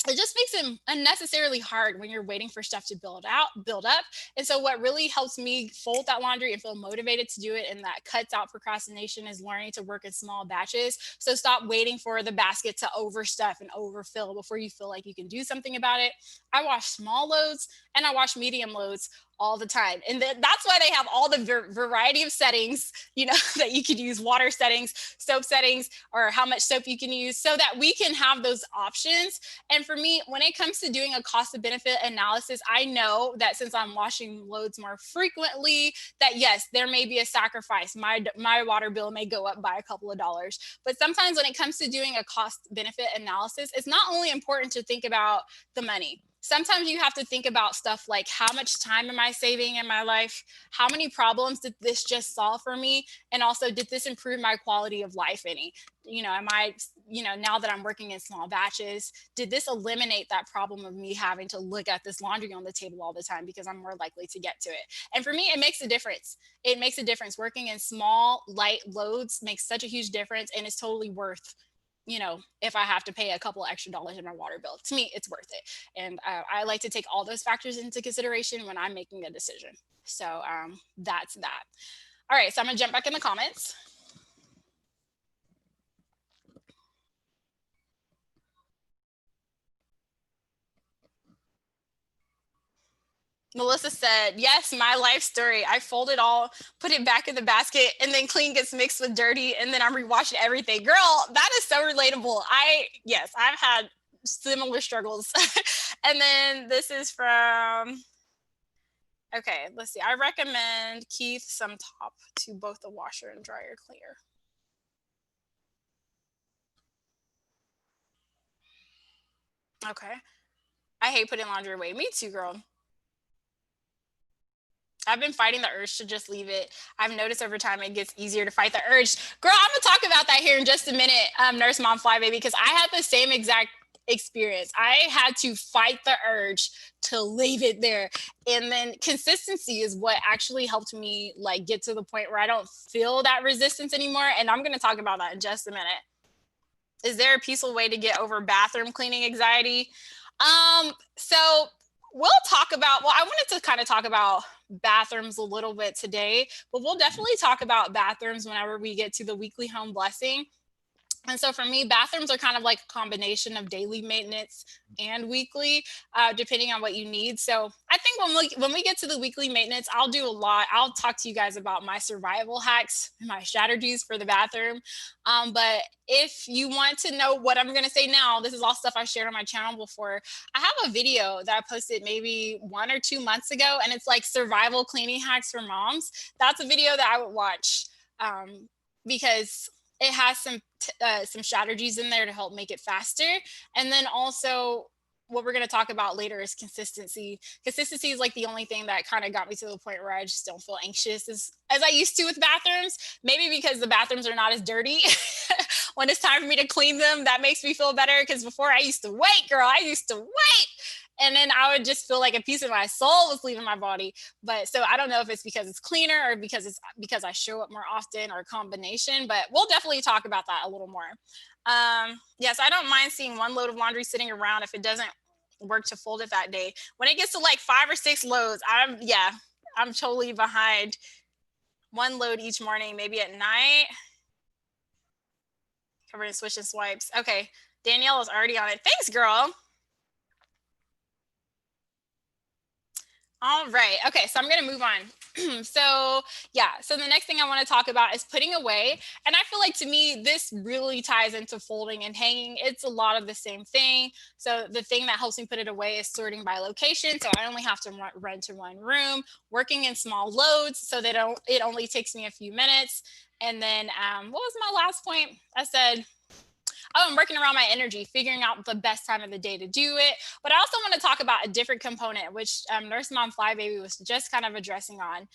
it just makes it unnecessarily hard when you're waiting for stuff to build up. And so what really helps me fold that laundry and feel motivated to do it, and that cuts out procrastination, is learning to work in small batches. So stop waiting for the basket to overstuff and overfill before you feel like you can do something about it. I wash small loads and I wash medium loads all the time. And that's why they have all the variety of settings, that you could use: water settings, soap settings, or how much soap you can use, so that we can have those options. And for me, when it comes to doing a cost of benefit analysis, I know that since I'm washing loads more frequently, that yes, there may be a sacrifice. My water bill may go up by a couple of dollars. But sometimes when it comes to doing a cost benefit analysis, it's not only important to think about the money. Sometimes you have to think about stuff like, how much time am I saving in my life? How many problems did this just solve for me? And also, did this improve my quality of life any? Am I, now that I'm working in small batches, did this eliminate that problem of me having to look at this laundry on the table all the time because I'm more likely to get to it? And for me, it makes a difference. It makes a difference. Working in small, light loads makes such a huge difference, and it's totally worth, if I have to pay a couple extra dollars in my water bill. To me, it's worth it. And I like to take all those factors into consideration when I'm making a decision. So that's that. All right, so I'm gonna jump back in the comments. Melissa said, yes, my life story. I fold it all, put it back in the basket, and then clean gets mixed with dirty, and then I'm rewashing everything. Girl, that is so relatable. Yes, I've had similar struggles. And then this is from, okay, let's see. I recommend Keith some top to both the washer and dryer cleaner. Okay. I hate putting laundry away. Me too, girl. I've been fighting the urge to just leave it. I've noticed over time it gets easier to fight the urge. Girl, I'm gonna talk about that here in just a minute, Nurse Mom Flybaby, because I had the same exact experience. I had to fight the urge to leave it there. And then consistency is what actually helped me like get to the point where I don't feel that resistance anymore. And I'm gonna talk about that in just a minute. Is there a peaceful way to get over bathroom cleaning anxiety? So we'll talk about, well, I wanted to kind of talk about bathrooms a little bit today, but we'll definitely talk about bathrooms whenever we get to the weekly home blessing. And so for me, bathrooms are kind of like a combination of daily maintenance and weekly, depending on what you need. So I think when we get to the weekly maintenance, I'll do a lot. I'll talk to you guys about my survival hacks, my strategies for the bathroom. But if you want to know what I'm going to say now, this is all stuff I shared on my channel before. I have a video that I posted maybe 1 or 2 months ago, and it's like survival cleaning hacks for moms. That's a video that I would watch, because it has some strategies in there to help make it faster. And then also what we're going to talk about later is consistency. Consistency is like the only thing that kind of got me to the point where I just don't feel anxious as I used to with bathrooms. Maybe because the bathrooms are not as dirty. When it's time for me to clean them, that makes me feel better. Because before I used to wait, girl, I used to wait. And then I would just feel like a piece of my soul was leaving my body. But so I don't know if it's because it's cleaner or because I show up more often, or a combination, but we'll definitely talk about that a little more. Yes, I don't mind seeing one load of laundry sitting around if it doesn't work to fold it that day. When it gets to like 5 or 6 loads, I'm totally behind one load each morning, maybe at night. Covered in swish and swipes. Okay, Danielle is already on it. Thanks, girl. All right. Okay. So I'm going to move on. So the next thing I want to talk about is putting away. And I feel like to me, this really ties into folding and hanging. It's a lot of the same thing. So the thing that helps me put it away is sorting by location. So I only have to run to one room, working in small loads. So it only takes me a few minutes. And then what was my last point? I said, oh, I'm working around my energy, figuring out the best time of the day to do it. But I also want to talk about a different component, which Nurse Mom Flybaby was just kind of addressing on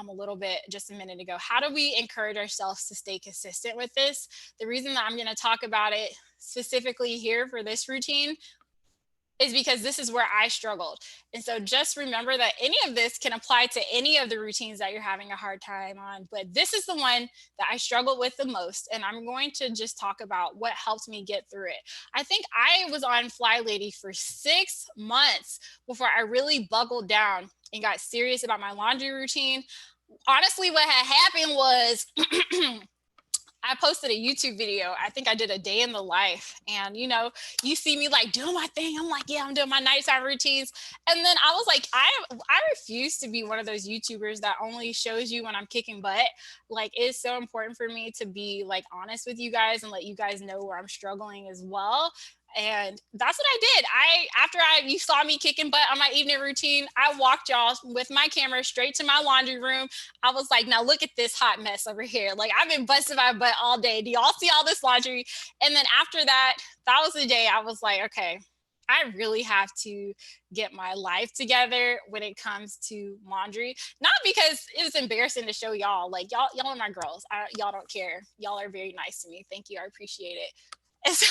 a little bit just a minute ago. How do we encourage ourselves to stay consistent with this? The reason that I'm going to talk about it specifically here for this routine is because this is where I struggled. And so just remember that any of this can apply to any of the routines that you're having a hard time on. But this is the one that I struggled with the most. And I'm going to just talk about what helped me get through it. I think I was on Fly Lady for 6 months before I really buckled down and got serious about my laundry routine. Honestly, what had happened was I posted a YouTube video. I think I did a day in the life. And, you see me like doing my thing. I'm like, yeah, I'm doing my nighttime routines. And then I was like, I refuse to be one of those YouTubers that only shows you when I'm kicking butt. Like, it's so important for me to be like honest with you guys and let you guys know where I'm struggling as well. And that's what I did. After you saw me kicking butt on my evening routine, I walked y'all with my camera straight to my laundry room. I was like, now look at this hot mess over here. Like, I've been busting my butt all day. Do y'all see all this laundry? And then after that was the day I was like, okay, I really have to get my life together when it comes to laundry. Not because it was embarrassing to show y'all. Like, y'all are my girls. Y'all don't care. Y'all are very nice to me. Thank you. I appreciate it. And so,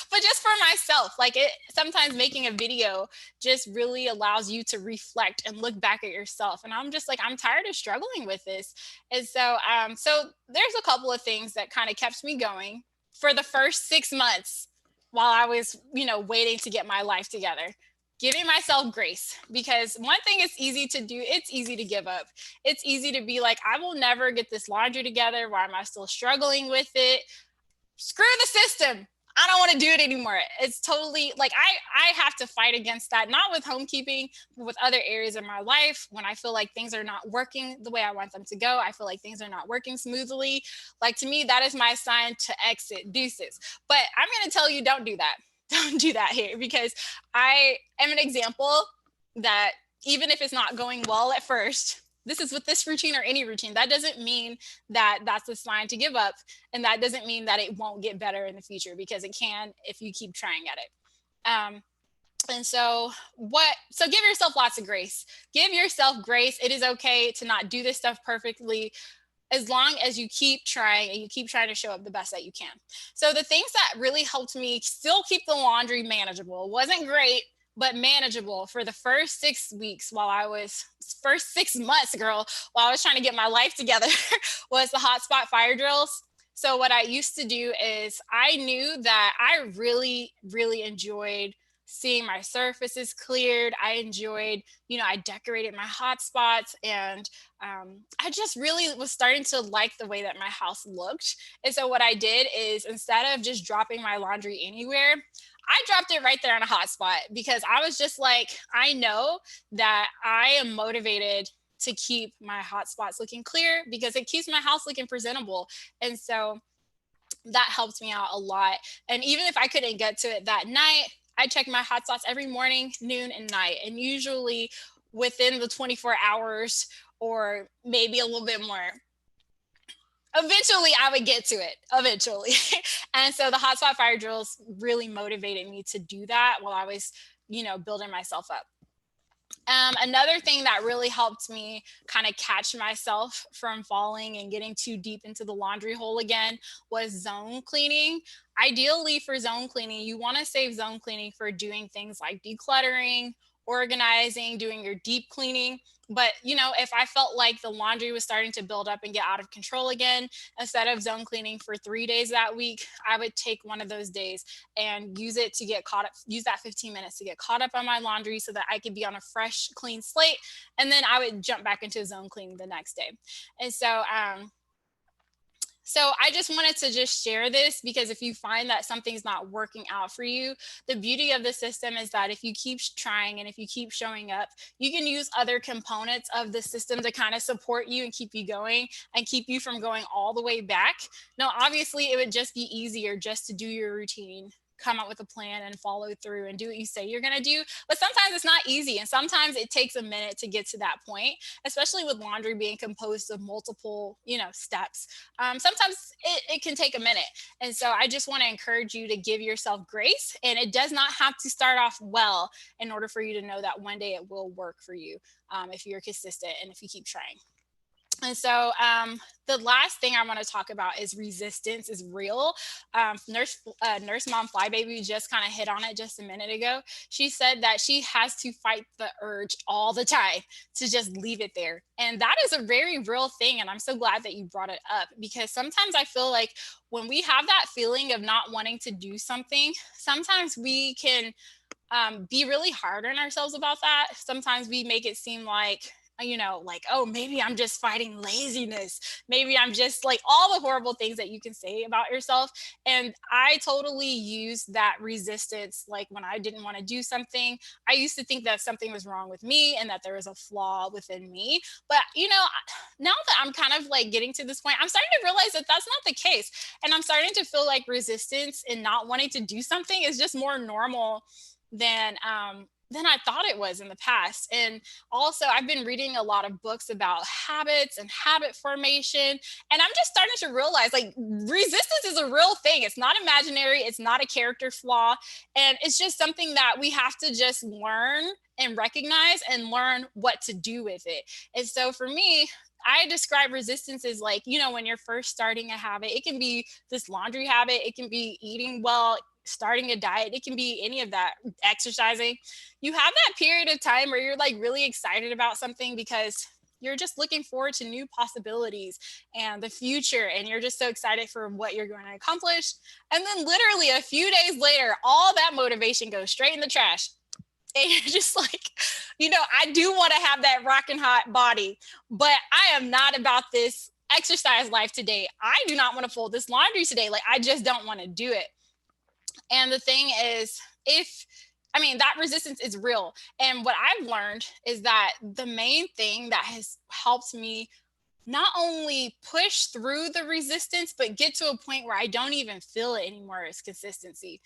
but just for myself, like sometimes making a video just really allows you to reflect and look back at yourself. And I'm just like, I'm tired of struggling with this. And so, so there's a couple of things that kind of kept me going for the first 6 months while I was, waiting to get my life together. Giving myself grace, because one thing is easy to do. It's easy to give up. It's easy to be like, I will never get this laundry together. Why am I still struggling with it? Screw the system. I don't want to do it anymore. It's totally like I have to fight against that, not with homekeeping, but with other areas of my life. When I feel like things are not working the way I want them to go, I feel like things are not working smoothly. Like, to me, that is my sign to exit, deuces. But I'm going to tell you, don't do that. Don't do that here, because I am an example that even if it's not going well at first, this is with this routine or any routine, that doesn't mean that that's a sign to give up. And that doesn't mean that it won't get better in the future, because it can if you keep trying at it. And so give yourself lots of grace. Give yourself grace. It is okay to not do this stuff perfectly, as long as you keep trying and you keep trying to show up the best that you can. So the things that really helped me still keep the laundry manageable, wasn't great, but manageable for the first 6 weeks first 6 months, girl, while I was trying to get my life together, was the hotspot fire drills. So what I used to do is I knew that I really, really enjoyed seeing my surfaces cleared. I enjoyed, I decorated my hot spots, and I just really was starting to like the way that my house looked. And so what I did is, instead of just dropping my laundry anywhere, I dropped it right there on a hot spot, because I was just like, I know that I am motivated to keep my hot spots looking clear, because it keeps my house looking presentable. And so that helped me out a lot. And even if I couldn't get to it that night, I check my hot spots every morning, noon, and night. And usually within the 24 hours, or maybe a little bit more, eventually I would get to it eventually. And so the hotspot fire drills really motivated me to do that while I was, building myself up. Another thing that really helped me kind of catch myself from falling and getting too deep into the laundry hole again was zone cleaning. Ideally, for zone cleaning, you want to save zone cleaning for doing things like decluttering, organizing, doing your deep cleaning. But, if I felt like the laundry was starting to build up and get out of control again, instead of zone cleaning for 3 days that week, I would take one of those days and use it to get caught up, use that 15 minutes to get caught up on my laundry so that I could be on a fresh, clean slate. And then I would jump back into zone cleaning the next day. And so I just wanted to just share this, because if you find that something's not working out for you, the beauty of the system is that if you keep trying and if you keep showing up, you can use other components of the system to kind of support you and keep you going and keep you from going all the way back. Now, obviously, it would just be easier just to do your routine, come up with a plan and follow through and do what you say you're going to do. But sometimes it's not easy. And sometimes it takes a minute to get to that point, especially with laundry being composed of multiple, steps. Sometimes it can take a minute. And so I just want to encourage you to give yourself grace. And it does not have to start off well in order for you to know that one day it will work for you, if you're consistent and if you keep trying. And so the last thing I want to talk about is resistance is real. Nurse Mom Flybaby just kind of hit on it just a minute ago. She said that she has to fight the urge all the time to just leave it there. And that is a very real thing. And I'm so glad that you brought it up, because sometimes I feel like when we have that feeling of not wanting to do something, sometimes we can be really hard on ourselves about that. Sometimes we make it seem like, oh, maybe I'm just fighting laziness. Maybe I'm just like all the horrible things that you can say about yourself. And I totally used that resistance. Like when I didn't want to do something, I used to think that something was wrong with me and that there was a flaw within me. But, now that I'm kind of like getting to this point, I'm starting to realize that that's not the case. And I'm starting to feel like resistance and not wanting to do something is just more normal than I thought it was in the past. And also, I've been reading a lot of books about habits and habit formation. And I'm just starting to realize like resistance is a real thing. It's not imaginary. It's not a character flaw. And it's just something that we have to just learn and recognize and learn what to do with it. And so for me, I describe resistance as like, when you're first starting a habit, it can be this laundry habit, it can be eating well, starting a diet, it can be any of that, exercising. You have that period of time where you're like really excited about something because you're just looking forward to new possibilities and the future, and you're just so excited for what you're going to accomplish. And then literally a few days later, all that motivation goes straight in the trash. And you're just like, I do want to have that rockin' hot body, but I am not about this exercise life today. I do not want to fold this laundry today. Like, I just don't want to do it. And the thing is, that resistance is real. And what I've learned is that the main thing that has helped me not only push through the resistance, but get to a point where I don't even feel it anymore is consistency.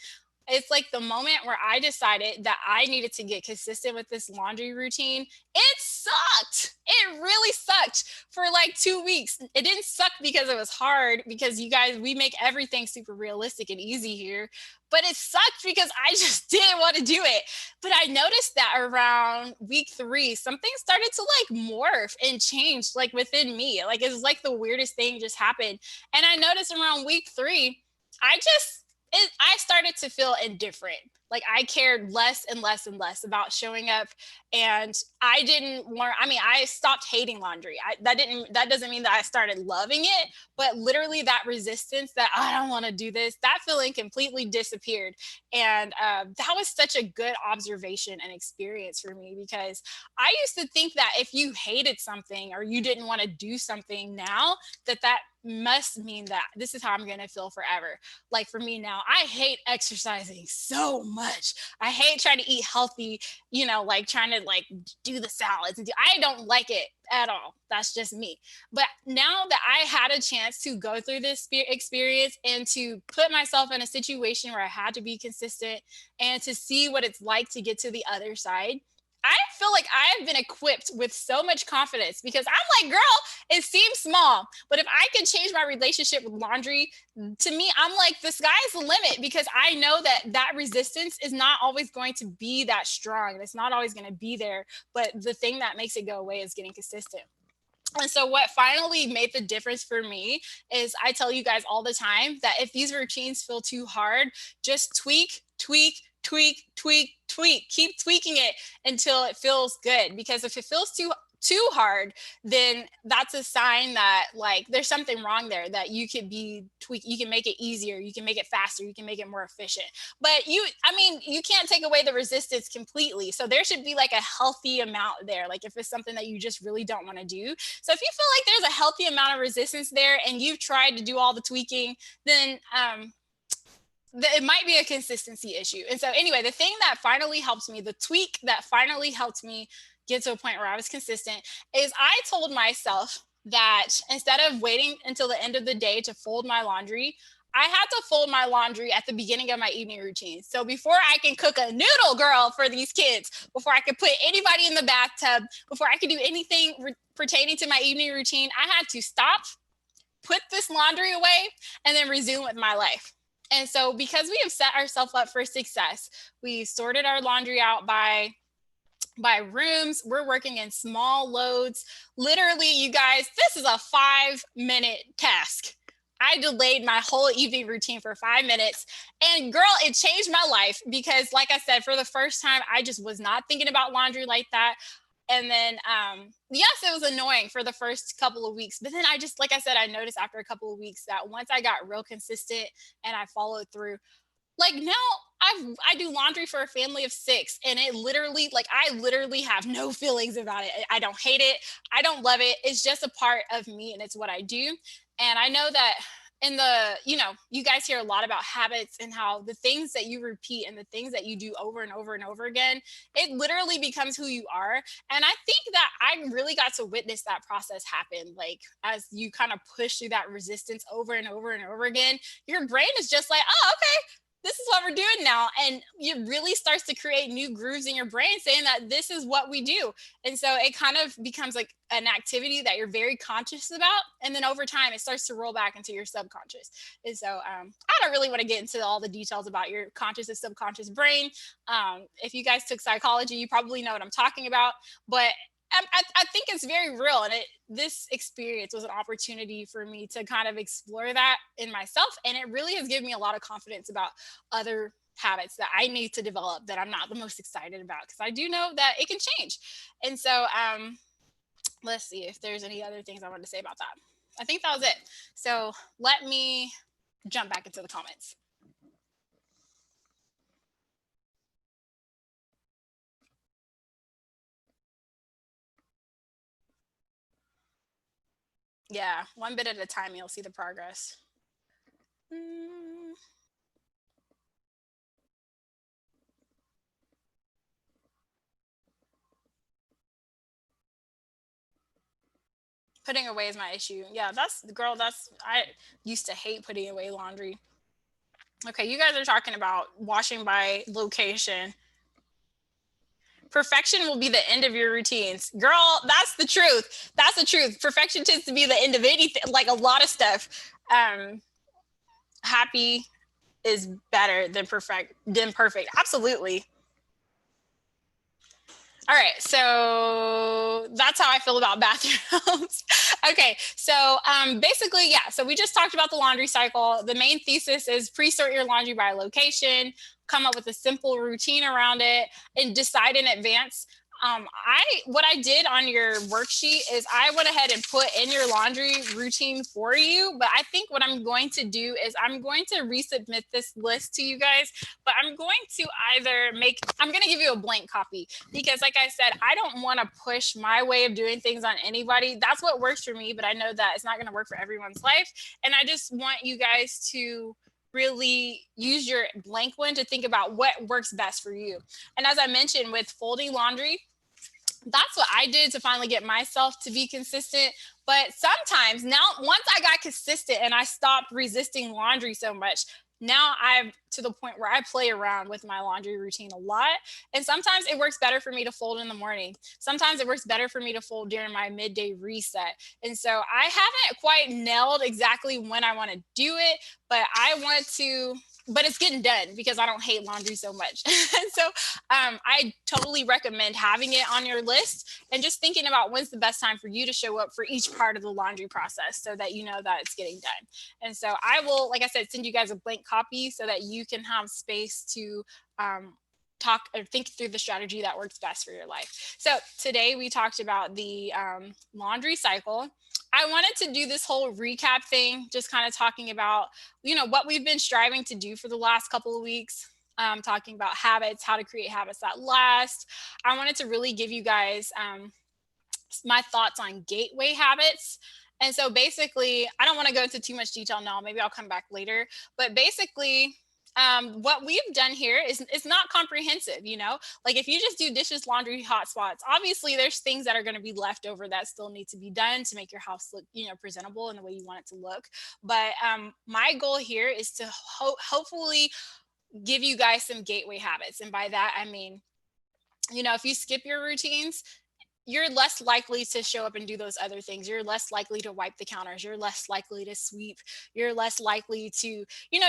It's like the moment where I decided that I needed to get consistent with this laundry routine, it sucked. It really sucked for like 2 weeks. It didn't suck because it was hard, because you guys, we make everything super realistic and easy here. But it sucked because I just didn't want to do it. But I noticed that around week 3, something started to like morph and change like within me. Like it's like the weirdest thing just happened. And I noticed around week 3, I just I started to feel indifferent. Like I cared less and less and less about showing up, and I didn't want. I mean, I stopped hating laundry. That doesn't mean that I started loving it, but literally that resistance that I don't want to do this, that feeling completely disappeared, and that was such a good observation and experience for me because I used to think that if you hated something or you didn't want to do something now, that must mean that this is how I'm going to feel forever. Like for me now, I hate exercising so much. I hate trying to eat healthy, like trying to like do the salads. I don't like it at all. That's just me. But now that I had a chance to go through this experience and to put myself in a situation where I had to be consistent and to see what it's like to get to the other side, I feel like I have been equipped with so much confidence because I'm like, girl, it seems small, but if I can change my relationship with laundry, to me, I'm like, the sky's the limit because I know that resistance is not always going to be that strong. It's not always going to be there. But the thing that makes it go away is getting consistent. And so what finally made the difference for me is I tell you guys all the time that if these routines feel too hard, just tweak, tweak, tweak, tweak, tweak. Keep tweaking it until it feels good. Because if it feels too hard, then that's a sign that like there's something wrong there that you could be tweak. You can make it easier, you can make it faster, you can make it more efficient. But you can't take away the resistance completely. So there should be like a healthy amount there. Like if it's something that you just really don't want to do. So if you feel like there's a healthy amount of resistance there and you've tried to do all the tweaking, then it might be a consistency issue. And so anyway, the thing that finally helped me, the tweak that finally helped me get to a point where I was consistent is I told myself that instead of waiting until the end of the day to fold my laundry, I had to fold my laundry at the beginning of my evening routine. So before I can cook a noodle, girl, for these kids, before I could put anybody in the bathtub, before I could do anything pertaining to my evening routine, I had to stop, put this laundry away, and then resume with my life. And so because we have set ourselves up for success, we sorted our laundry out by rooms. We're working in small loads. Literally, you guys, this is a 5-minute task. I delayed my whole evening routine for 5 minutes. And girl, it changed my life because, like I said, for the first time, I just was not thinking about laundry like that. And then, yes, it was annoying for the first couple of weeks. But then I just, like I said, I noticed after a couple of weeks that once I got real consistent and I followed through, like now I do laundry for a family of 6 and it literally, like I literally have no feelings about it. I don't hate it. I don't love it. It's just a part of me and it's what I do. And I know that you guys hear a lot about habits and how the things that you repeat and the things that you do over and over and over again, it literally becomes who you are. And I think that I really got to witness that process happen. Like as you kind of push through that resistance over and over and over again, your brain is just like, oh, okay, this is what we're doing now. And it really starts to create new grooves in your brain saying that this is what we do. And so it kind of becomes like an activity that you're very conscious about. And then over time, it starts to roll back into your subconscious. And so I don't really want to get into all the details about your conscious and subconscious brain. If you guys took psychology, you probably know what I'm talking about. But I think it's very real. And this experience was an opportunity for me to kind of explore that in myself. And it really has given me a lot of confidence about other habits that I need to develop that I'm not the most excited about because I do know that it can change. And so let's see if there's any other things I wanted to say about that. I think that was it. So let me jump back into the comments. Yeah, one bit at a time, you'll see the progress. Putting away is my issue. Yeah, I used to hate putting away laundry. Okay, you guys are talking about washing by location. Perfection will be the end of your routines. Girl, that's the truth. That's the truth. Perfection tends to be the end of anything, like a lot of stuff. Happy is better than perfect. Absolutely. All right, so that's that's how I feel about bathrooms. Okay, so basically, yeah, so we just talked about the laundry cycle. The main thesis is pre-sort your laundry by location, come up with a simple routine around it, and decide in advance. What I did on your worksheet is I went ahead and put in your laundry routine for you. But I think what I'm going to do is I'm going to resubmit this list to you guys. But I'm going to I'm going to give you a blank copy because, like I said, I don't want to push my way of doing things on anybody. That's what works for me, but I know that it's not going to work for everyone's life. And I just want you guys to really use your blank one to think about what works best for you. And as I mentioned with folding laundry, that's what I did to finally get myself to be consistent. But sometimes now, once I got consistent and I stopped resisting laundry so much, now I'm to the point where I play around with my laundry routine a lot. And sometimes it works better for me to fold in the morning. Sometimes it works better for me to fold during my midday reset. And so I haven't quite nailed exactly when I want to do it, but but it's getting done because I don't hate laundry so much. And so I totally recommend having it on your list and just thinking about when's the best time for you to show up for each part of the laundry process so that you know that it's getting done. And so I will, like I said, send you guys a blank copy so that you can have space to talk or think through the strategy that works best for your life. So today we talked about the laundry cycle. I wanted to do this whole recap thing, just kind of talking about, what we've been striving to do for the last couple of weeks, talking about habits, how to create habits that last. I wanted to really give you guys my thoughts on gateway habits. And so basically, I don't want to go into too much detail now. Maybe I'll come back later. But basically, what we've done here is it's not comprehensive, like if you just do dishes, laundry, hot spots, obviously there's things that are going to be left over that still need to be done to make your house look, presentable in the way you want it to look. But my goal here is to hopefully give you guys some gateway habits. And by that, I mean, if you skip your routines, you're less likely to show up and do those other things. You're less likely to wipe the counters. You're less likely to sweep. You're less likely to,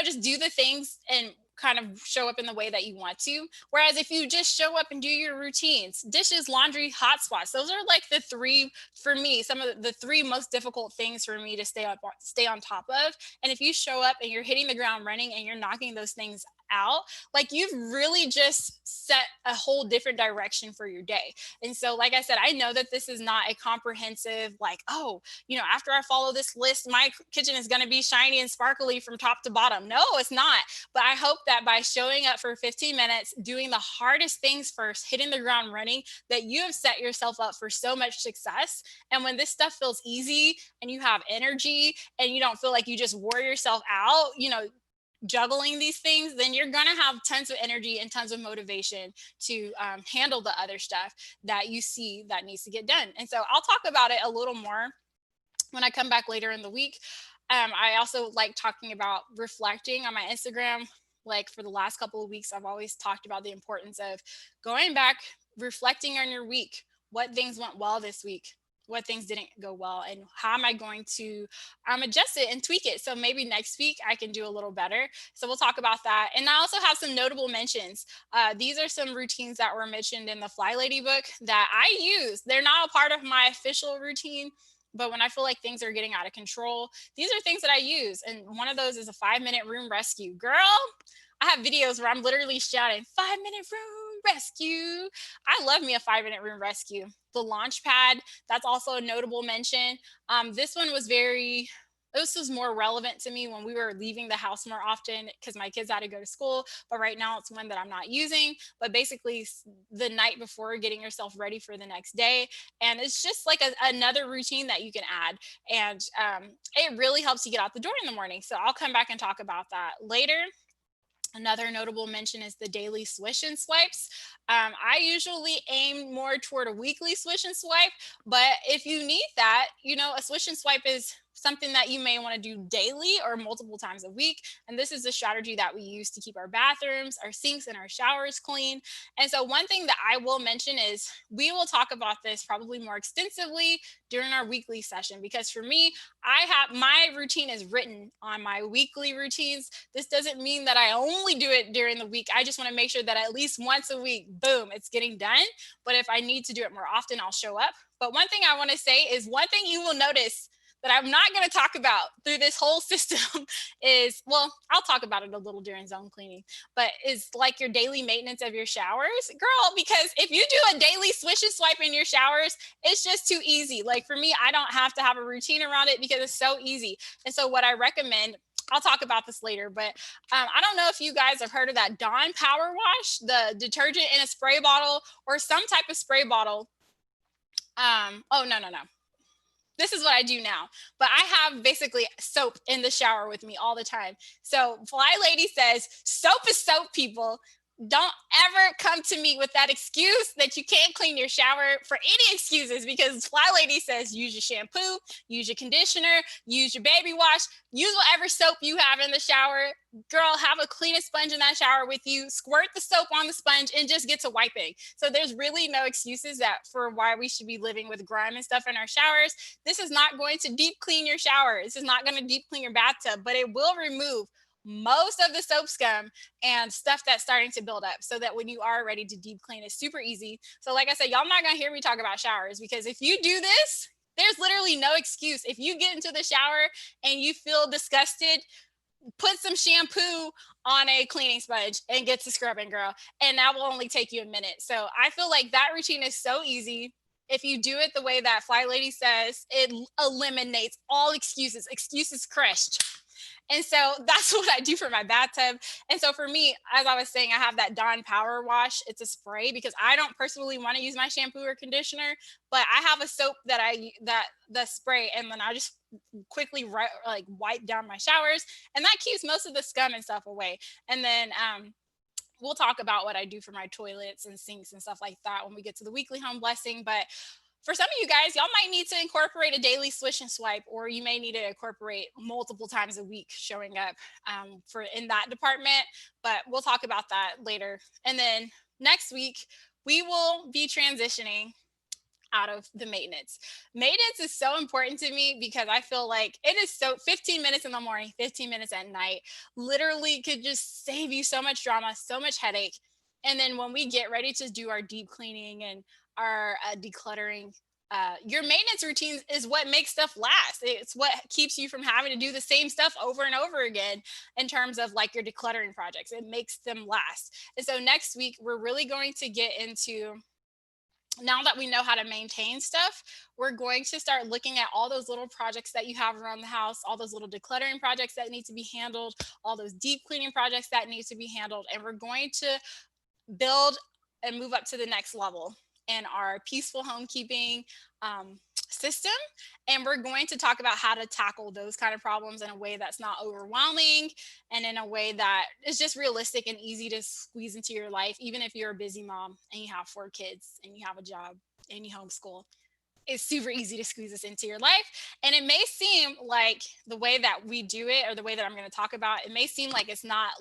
just do the things and kind of show up in the way that you want to. Whereas if you just show up and do your routines, dishes, laundry, hot spots, those are like the three, for me, some of the three most difficult things for me to stay on top of. And if you show up and you're hitting the ground running and you're knocking those things out, like you've really just set a whole different direction for your day. And so, like I said, I know that this is not a comprehensive, like, after I follow this list, my kitchen is going to be shiny and sparkly from top to bottom. No, it's not. But I hope that by showing up for 15 minutes, doing the hardest things first, hitting the ground running, that you have set yourself up for so much success. And when this stuff feels easy and you have energy and you don't feel like you just wore yourself out, juggling these things, then you're going to have tons of energy and tons of motivation to handle the other stuff that you see that needs to get done. And so I'll talk about it a little more when I come back later in the week. I also like talking about reflecting on my Instagram. Like for the last couple of weeks, I've always talked about the importance of going back, reflecting on your week. What things went well this week? What things didn't go well, and how am I going to adjust it and tweak it so maybe next week I can do a little better. So we'll talk about that. And I also have some notable mentions. These are some routines that were mentioned in the Fly Lady book that I use. They're not a part of my official routine, but when I feel like things are getting out of control, these are things that I use. And one of those is a 5-minute room rescue. Girl, I have videos where I'm literally shouting 5-minute room rescue. I love me a 5-minute room rescue. The launch pad, that's also a notable mention. This was more relevant to me when we were leaving the house more often because my kids had to go to school. But right now it's one that I'm not using. But basically the night before, getting yourself ready for the next day. And it's just like another routine that you can add. And it really helps you get out the door in the morning. So I'll come back and talk about that later. Another notable mention is the daily swish and swipes. I usually aim more toward a weekly swish and swipe, but if you need that, a swish and swipe is something that you may want to do daily or multiple times a week. And this is the strategy that we use to keep our bathrooms, our sinks, and our showers clean. And so one thing that I will mention is we will talk about this probably more extensively during our weekly session, because for me, I have my routine is written on my weekly routines. This doesn't mean that I only do it during the week. I just want to make sure that at least once a week, boom, it's getting done. But if I need to do it more often, I'll show up. But one thing I want to say is one thing you will notice that I'm not going to talk about through this whole system is, well, I'll talk about it a little during zone cleaning, but is like your daily maintenance of your showers, girl, because if you do a daily swish and swipe in your showers, it's just too easy. Like for me, I don't have to have a routine around it because it's so easy. And so what I recommend, I'll talk about this later, but I don't know if you guys have heard of that Dawn Power Wash, the detergent in a spray bottle or some type of spray bottle. Oh, no. This is what I do now, but I have basically soap in the shower with me all the time. So Fly Lady says, soap is soap, people. Don't ever come to me with that excuse that you can't clean your shower for any excuses, because Fly Lady says use your shampoo, use your conditioner, use your baby wash, use whatever soap you have in the shower. Girl, have a clean sponge in that shower with you, squirt the soap on the sponge and just get to wiping. So there's really no excuses that for why we should be living with grime and stuff in our showers. This is not going to deep clean your shower. This is not going to deep clean your bathtub, but it will remove most of the soap scum and stuff that's starting to build up, so that when you are ready to deep clean, it's super easy. So like I said, y'all not gonna hear me talk about showers, because if you do this, there's literally no excuse. If you get into the shower and you feel disgusted, put some shampoo on a cleaning sponge and get to scrubbing, girl. And that will only take you a minute. So I feel like that routine is so easy. If you do it the way that Fly Lady says, it eliminates all excuses. Excuses crushed. And so that's what I do for my bathtub. And so for me, as I was saying, I have that Dawn Power Wash. It's a spray because I don't personally want to use my shampoo or conditioner, but I have a soap that the spray, and then I just quickly wipe down my showers, and that keeps most of the scum and stuff away. And then we'll talk about what I do for my toilets and sinks and stuff like that when we get to the weekly home blessing. But for some of you guys, y'all might need to incorporate a daily swish and swipe, or you may need to incorporate multiple times a week showing up for in that department. But we'll talk about that later. And then next week, we will be transitioning out of the maintenance. Maintenance is so important to me because I feel like it is so 15 minutes in the morning, 15 minutes at night, literally could just save you so much drama, so much headache. And then when we get ready to do our deep cleaning and our decluttering, your maintenance routines is what makes stuff last. It's what keeps you from having to do the same stuff over and over again in terms of like your decluttering projects. It makes them last. And so next week, we're really going to get into, now that we know how to maintain stuff, we're going to start looking at all those little projects that you have around the house, all those little decluttering projects that need to be handled, all those deep cleaning projects that need to be handled. And we're going to build and move up to the next level in our peaceful homekeeping system. And we're going to talk about how to tackle those kind of problems in a way that's not overwhelming and in a way that is just realistic and easy to squeeze into your life, even if you're a busy mom and you have 4 kids and you have a job and you homeschool. It's super easy to squeeze this into your life. And it may seem like the way that we do it, or the way that I'm going to talk about, it may seem like it's not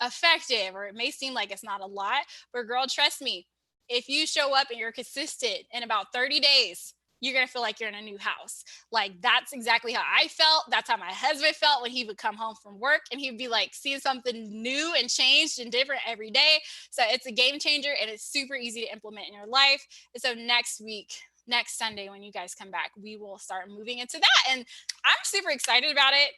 effective, or it may seem like it's not a lot, but girl, trust me, if you show up and you're consistent, in about 30 days, you're going to feel like you're in a new house. Like that's exactly how I felt. That's how my husband felt when he would come home from work and he'd be like seeing something new and changed and different every day. So it's a game changer and it's super easy to implement in your life. And so next week, next Sunday, when you guys come back, we will start moving into that. And I'm super excited about it.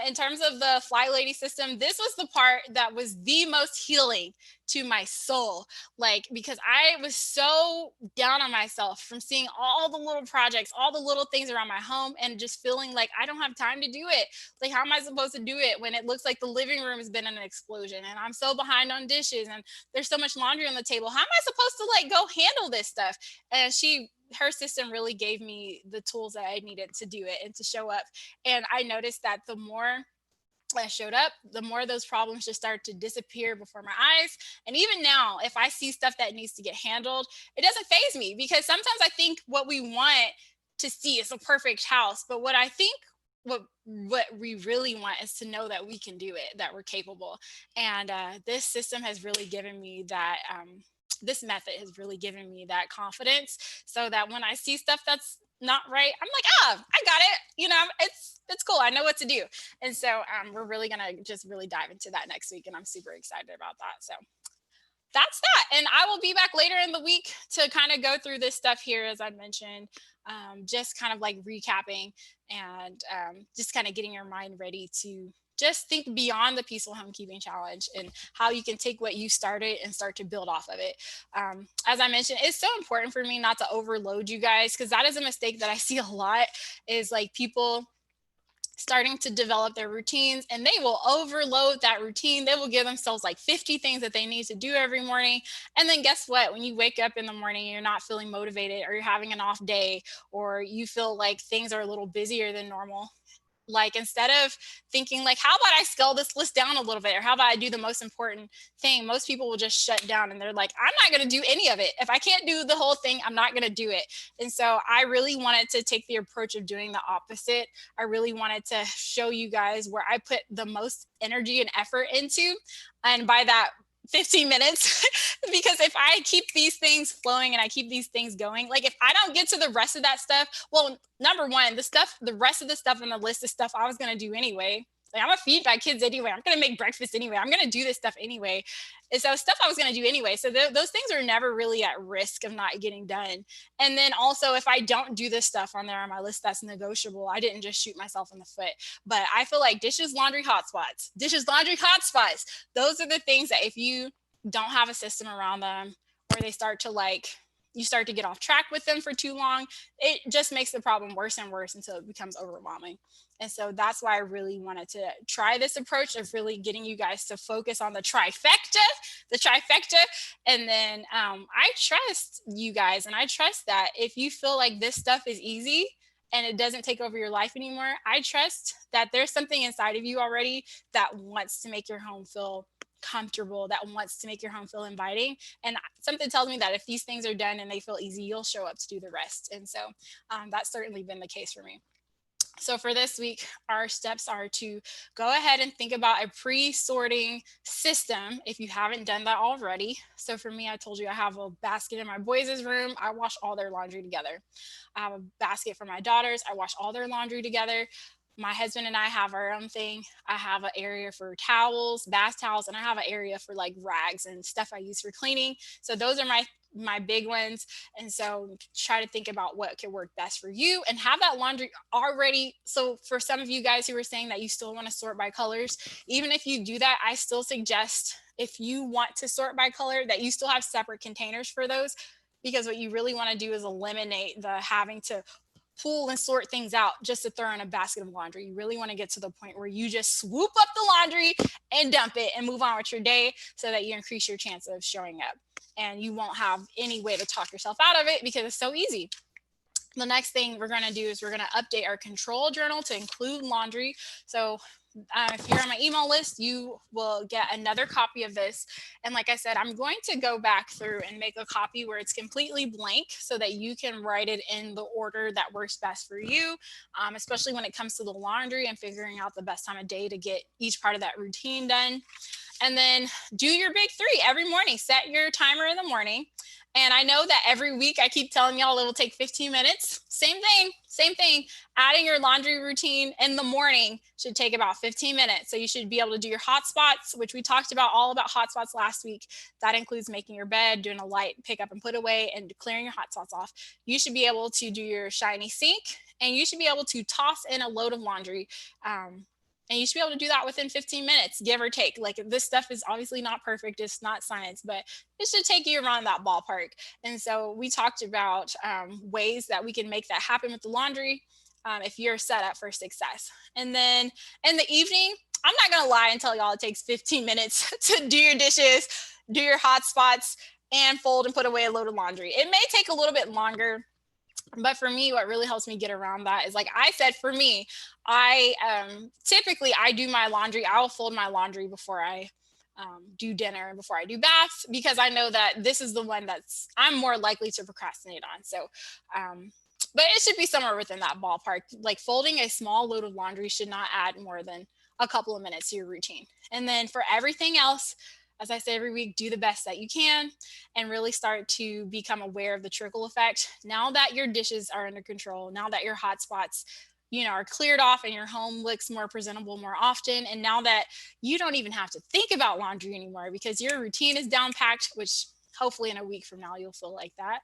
In terms of the Fly Lady system, this was the part that was the most healing to my soul. Like, because I was so down on myself from seeing all the little projects, all the little things around my home, and just feeling like I don't have time to do it. Like, how am I supposed to do it when it looks like the living room has been in an explosion and I'm so behind on dishes and there's so much laundry on the table? How am I supposed to like go handle this stuff? And her system really gave me the tools that I needed to do it and to show up. And I noticed that the more I showed up, the more those problems just started to disappear before my eyes. And even now, if I see stuff that needs to get handled, it doesn't faze me, because sometimes I think what we want to see it's a perfect house. But what I think what we really want is to know that we can do it, that we're capable. And this system has really given me that this method has really given me that confidence, so that when I see stuff that's not right, I'm like, oh, I got it. It's cool. I know what to do. And so we're really gonna just really dive into that next week, and I'm super excited about that. So that's that. And I will be back later in the week to kind of go through this stuff here, as I mentioned, just kind of like recapping and just kind of getting your mind ready to just think beyond the peaceful homekeeping challenge and how you can take what you started and start to build off of it. As I mentioned, it's so important for me not to overload you guys, because that is a mistake that I see a lot, is like people starting to develop their routines, and they will overload that routine. They will give themselves like 50 things that they need to do every morning. And then guess what? When you wake up in the morning, you're not feeling motivated, or you're having an off day, or you feel like things are a little busier than normal. Like, instead of thinking like, how about I scale this list down a little bit, or how about I do the most important thing, most people will just shut down, and they're like, I'm not going to do any of it. If I can't do the whole thing, I'm not going to do it. And so I really wanted to take the approach of doing the opposite. I really wanted to show you guys where I put the most energy and effort into. And by that, 15 minutes. Because if I keep these things flowing and I keep these things going, like if I don't get to the rest of that stuff, well, number one, the rest of the stuff on the list is stuff I was going to do anyway. Like, I'm going to feed my kids anyway. I'm going to make breakfast anyway. I'm going to do this stuff anyway. And so stuff I was going to do anyway. So those things are never really at risk of not getting done. And then also, if I don't do this stuff on there on my list that's negotiable, I didn't just shoot myself in the foot. But I feel like dishes, laundry, hotspots, those are the things that if you don't have a system around them, or they start to like, you start to get off track with them for too long, it just makes the problem worse and worse until it becomes overwhelming. And so that's why I really wanted to try this approach of really getting you guys to focus on the trifecta. And then I trust you guys, and I trust that if you feel like this stuff is easy and it doesn't take over your life anymore, I trust that there's something inside of you already that wants to make your home feel comfortable, that wants to make your home feel inviting. And something tells me that if these things are done and they feel easy, you'll show up to do the rest. And so that's certainly been the case for me. So for this week, our steps are to go ahead and think about a pre-sorting system if you haven't done that already. So for me, I told you I have a basket in my boys' room. I wash all their laundry together. I have a basket for my daughters. I wash all their laundry together. My husband and I have our own thing. I have an area for towels, bath towels, and I have an area for like rags and stuff I use for cleaning. So those are my big ones. And so try to think about what could work best for you and have that laundry already. So for some of you guys who were saying that you still want to sort by colors, even if you do that, I still suggest, if you want to sort by color, that you still have separate containers for those, because what you really want to do is eliminate the having to pull and sort things out just to throw in a basket of laundry. You really want to get to the point where you just swoop up the laundry and dump it and move on with your day, so that you increase your chance of showing up, and you won't have any way to talk yourself out of it because it's so easy. The next thing we're going to do is we're going to update our control journal to include laundry. So if you're on my email list, you will get another copy of this. And like I said, I'm going to go back through and make a copy where it's completely blank, so that you can write it in the order that works best for you, especially when it comes to the laundry and figuring out the best time of day to get each part of that routine done. And then do your big three every morning. Set your timer in the morning. And I know that every week I keep telling y'all it will take 15 minutes. Same thing. Adding your laundry routine in the morning should take about 15 minutes. So you should be able to do your hot spots, which we talked about all about hot spots last week. That includes making your bed, doing a light pick up and put away, and clearing your hot spots off. You should be able to do your shiny sink, and you should be able to toss in a load of laundry. And you should be able to do that within 15 minutes, give or take. Like, this stuff is obviously not perfect. It's not science, but it should take you around that ballpark. And so we talked about ways that we can make that happen with the laundry if you're set up for success. And then in the evening, I'm not going to lie and tell y'all it takes 15 minutes to do your dishes, do your hot spots, and fold and put away a load of laundry. It may take a little bit longer. But for me, what really helps me get around that is, like I said, for me, I typically I do my laundry. I will fold my laundry before I do dinner before I do baths, because I know that this is the one I'm more likely to procrastinate on. So, but it should be somewhere within that ballpark. Like folding a small load of laundry should not add more than a couple of minutes to your routine. And then for everything else, as I say every week, do the best that you can and really start to become aware of the trickle effect. Now that your dishes are under control, now that your hot spots, are cleared off and your home looks more presentable more often. And now that you don't even have to think about laundry anymore because your routine is down packed, which hopefully in a week from now you'll feel like that.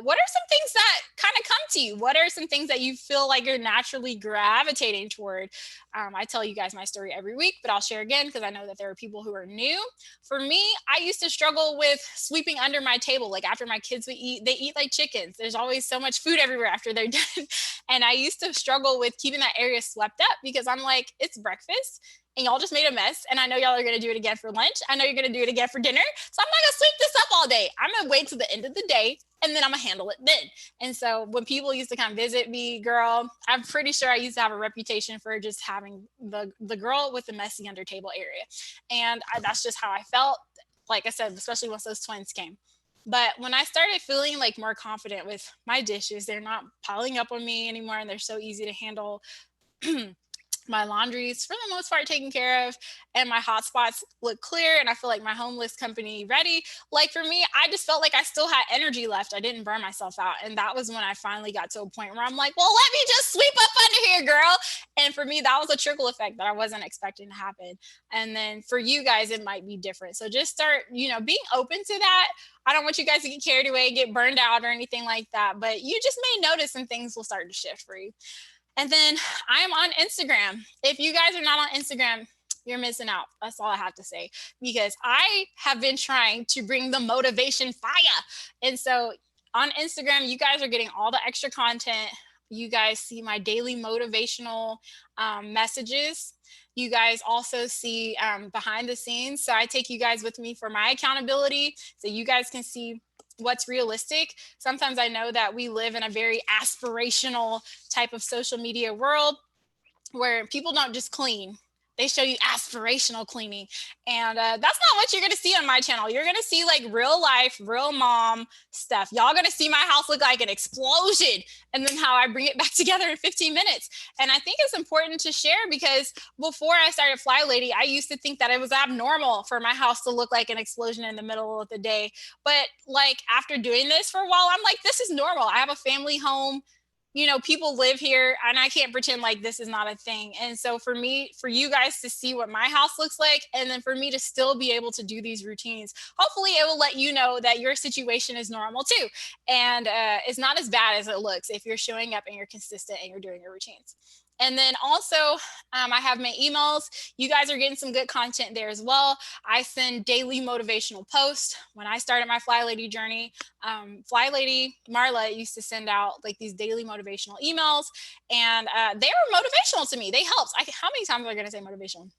What are some things that kind of come to you? What are some things that you feel like you're naturally gravitating toward? I tell you guys my story every week, but I'll share again because I know that there are people who are new. For me, I used to struggle with sweeping under my table. Like after my kids would eat, they eat like chickens. There's always so much food everywhere after they're done. And I used to struggle with keeping that area swept up because I'm like, it's breakfast and y'all just made a mess. And I know y'all are going to do it again for lunch. I know you're going to do it again for dinner. So I'm not going to sweep this up all day. I'm going to wait till the end of the day and then I'm going to handle it then. And so when people used to come visit me, girl, I'm pretty sure I used to have a reputation for just having the girl with the messy under table area. And that's just how I felt. Like I said, especially once those twins came. But when I started feeling like more confident with my dishes, they're not piling up on me anymore and they're so easy to handle. My laundry's for the most part taken care of and my hot spots look clear and I feel like my home list company ready. Like for me, I just felt like I still had energy left. I didn't burn myself out. And that was when I finally got to a point where I'm like, well, let me just sweep up under here, girl. And for me, that was a trickle effect that I wasn't expecting to happen. And then for you guys, it might be different. So just start, being open to that. I don't want you guys to get carried away, get burned out or anything like that, but you just may notice and things will start to shift for you. And then I'm on Instagram. If you guys are not on Instagram, you're missing out. That's all I have to say, because I have been trying to bring the motivation fire. And so on Instagram, you guys are getting all the extra content. You guys see my daily motivational messages. You guys also see behind the scenes. So I take you guys with me for my accountability so you guys can see what's realistic. Sometimes I know that we live in a very aspirational type of social media world where people don't just clean. They show you aspirational cleaning. And that's not what you're going to see on my channel. You're going to see like real life, real mom stuff. Y'all going to see my house look like an explosion and then how I bring it back together in 15 minutes. And I think it's important to share because before I started Fly Lady, I used to think that it was abnormal for my house to look like an explosion in the middle of the day. But like after doing this for a while, I'm like, this is normal. I have a family home. People live here and I can't pretend like this is not a thing. And so for you guys to see what my house looks like, and then for me to still be able to do these routines, hopefully it will let you know that your situation is normal too. And it's not as bad as it looks if you're showing up and you're consistent and you're doing your routines. And then also, I have my emails. You guys are getting some good content there as well. I send daily motivational posts. When I started my Fly Lady journey, Fly Lady Marla used to send out like these daily motivational emails, and they were motivational to me. They helped. How many times am I going to say motivational?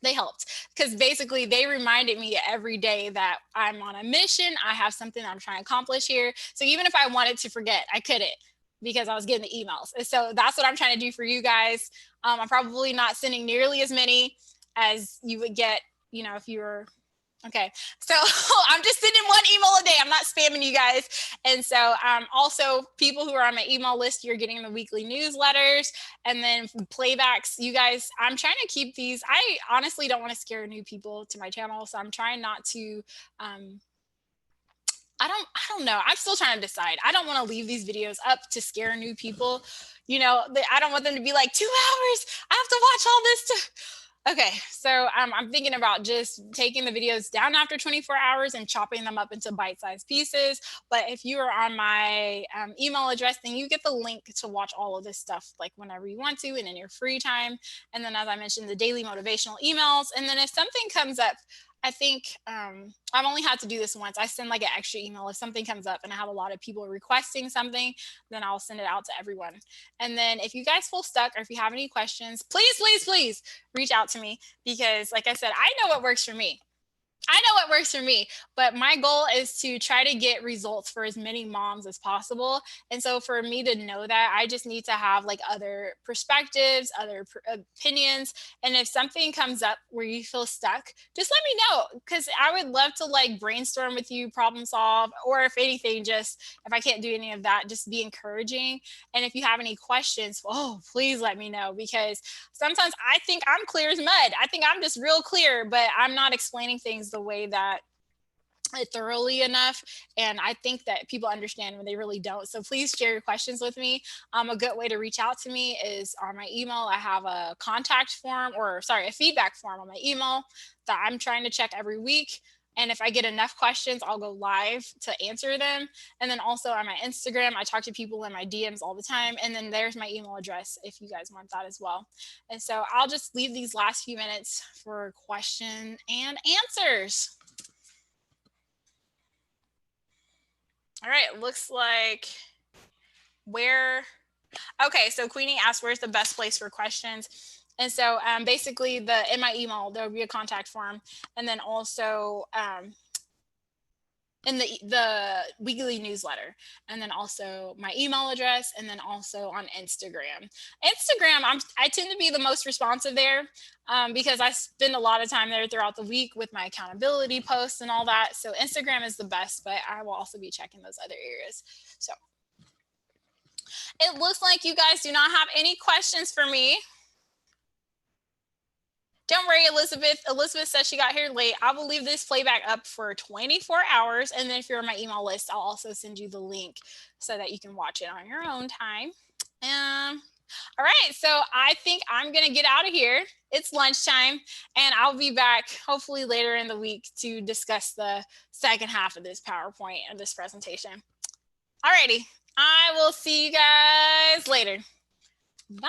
They helped because basically they reminded me every day that I'm on a mission. I have something I'm trying to accomplish here. So even if I wanted to forget, I couldn't, because I was getting the emails. And so that's what I'm trying to do for you guys. I'm probably not sending nearly as many as you would get, if you were, okay. So I'm just sending one email a day. I'm not spamming you guys. And so also people who are on my email list, you're getting the weekly newsletters and then playbacks. You guys, I'm trying to keep these. I honestly don't want to scare new people to my channel. So I'm trying not to, I don't know. I'm still trying to decide. I don't want to leave these videos up to scare new people. I don't want them to be like 2 hours. I have to watch all this. Okay. So I'm thinking about just taking the videos down after 24 hours and chopping them up into bite-sized pieces. But if you are on my email address, then you get the link to watch all of this stuff like whenever you want to and in your free time. And then as I mentioned, the daily motivational emails. And then if something comes up, I think I've only had to do this once. I send like an extra email if something comes up and I have a lot of people requesting something, then I'll send it out to everyone. And then if you guys feel stuck or if you have any questions, please reach out to me because like I said, I know what works for me. I know what works for me, but my goal is to try to get results for as many moms as possible. And so for me to know that, I just need to have like other perspectives, other opinions. And if something comes up where you feel stuck, just let me know because I would love to like brainstorm with you, problem solve, or if anything, just if I can't do any of that, just be encouraging. And if you have any questions, oh, please let me know because sometimes I think I'm clear as mud. I think I'm just real clear, but I'm not explaining things the way that thoroughly enough. And I think that people understand when they really don't. So please share your questions with me. A good way to reach out to me is on my email. I have a contact form, or sorry, a feedback form on my email that I'm trying to check every week. And if I get enough questions, I'll go live to answer them. And then also on my Instagram, I talk to people in my DMs all the time. And then there's my email address if you guys want that as well. And so I'll just leave these last few minutes for question and answers. All right, looks like where, okay, so Queenie asked where's the best place for questions. And so basically in my email, there'll be a contact form. And then also in the weekly newsletter, and then also my email address, and then also on Instagram, I tend to be the most responsive there because I spend a lot of time there throughout the week with my accountability posts and all that. So Instagram is the best, but I will also be checking those other areas. So it looks like you guys do not have any questions for me. Don't worry, Elizabeth. Elizabeth says she got here late. I will leave this playback up for 24 hours. And then if you're on my email list, I'll also send you the link so that you can watch it on your own time. All right, so I think I'm going to get out of here. It's lunchtime, and I'll be back hopefully later in the week to discuss the second half of this PowerPoint and this presentation. All righty, I will see you guys later. Bye.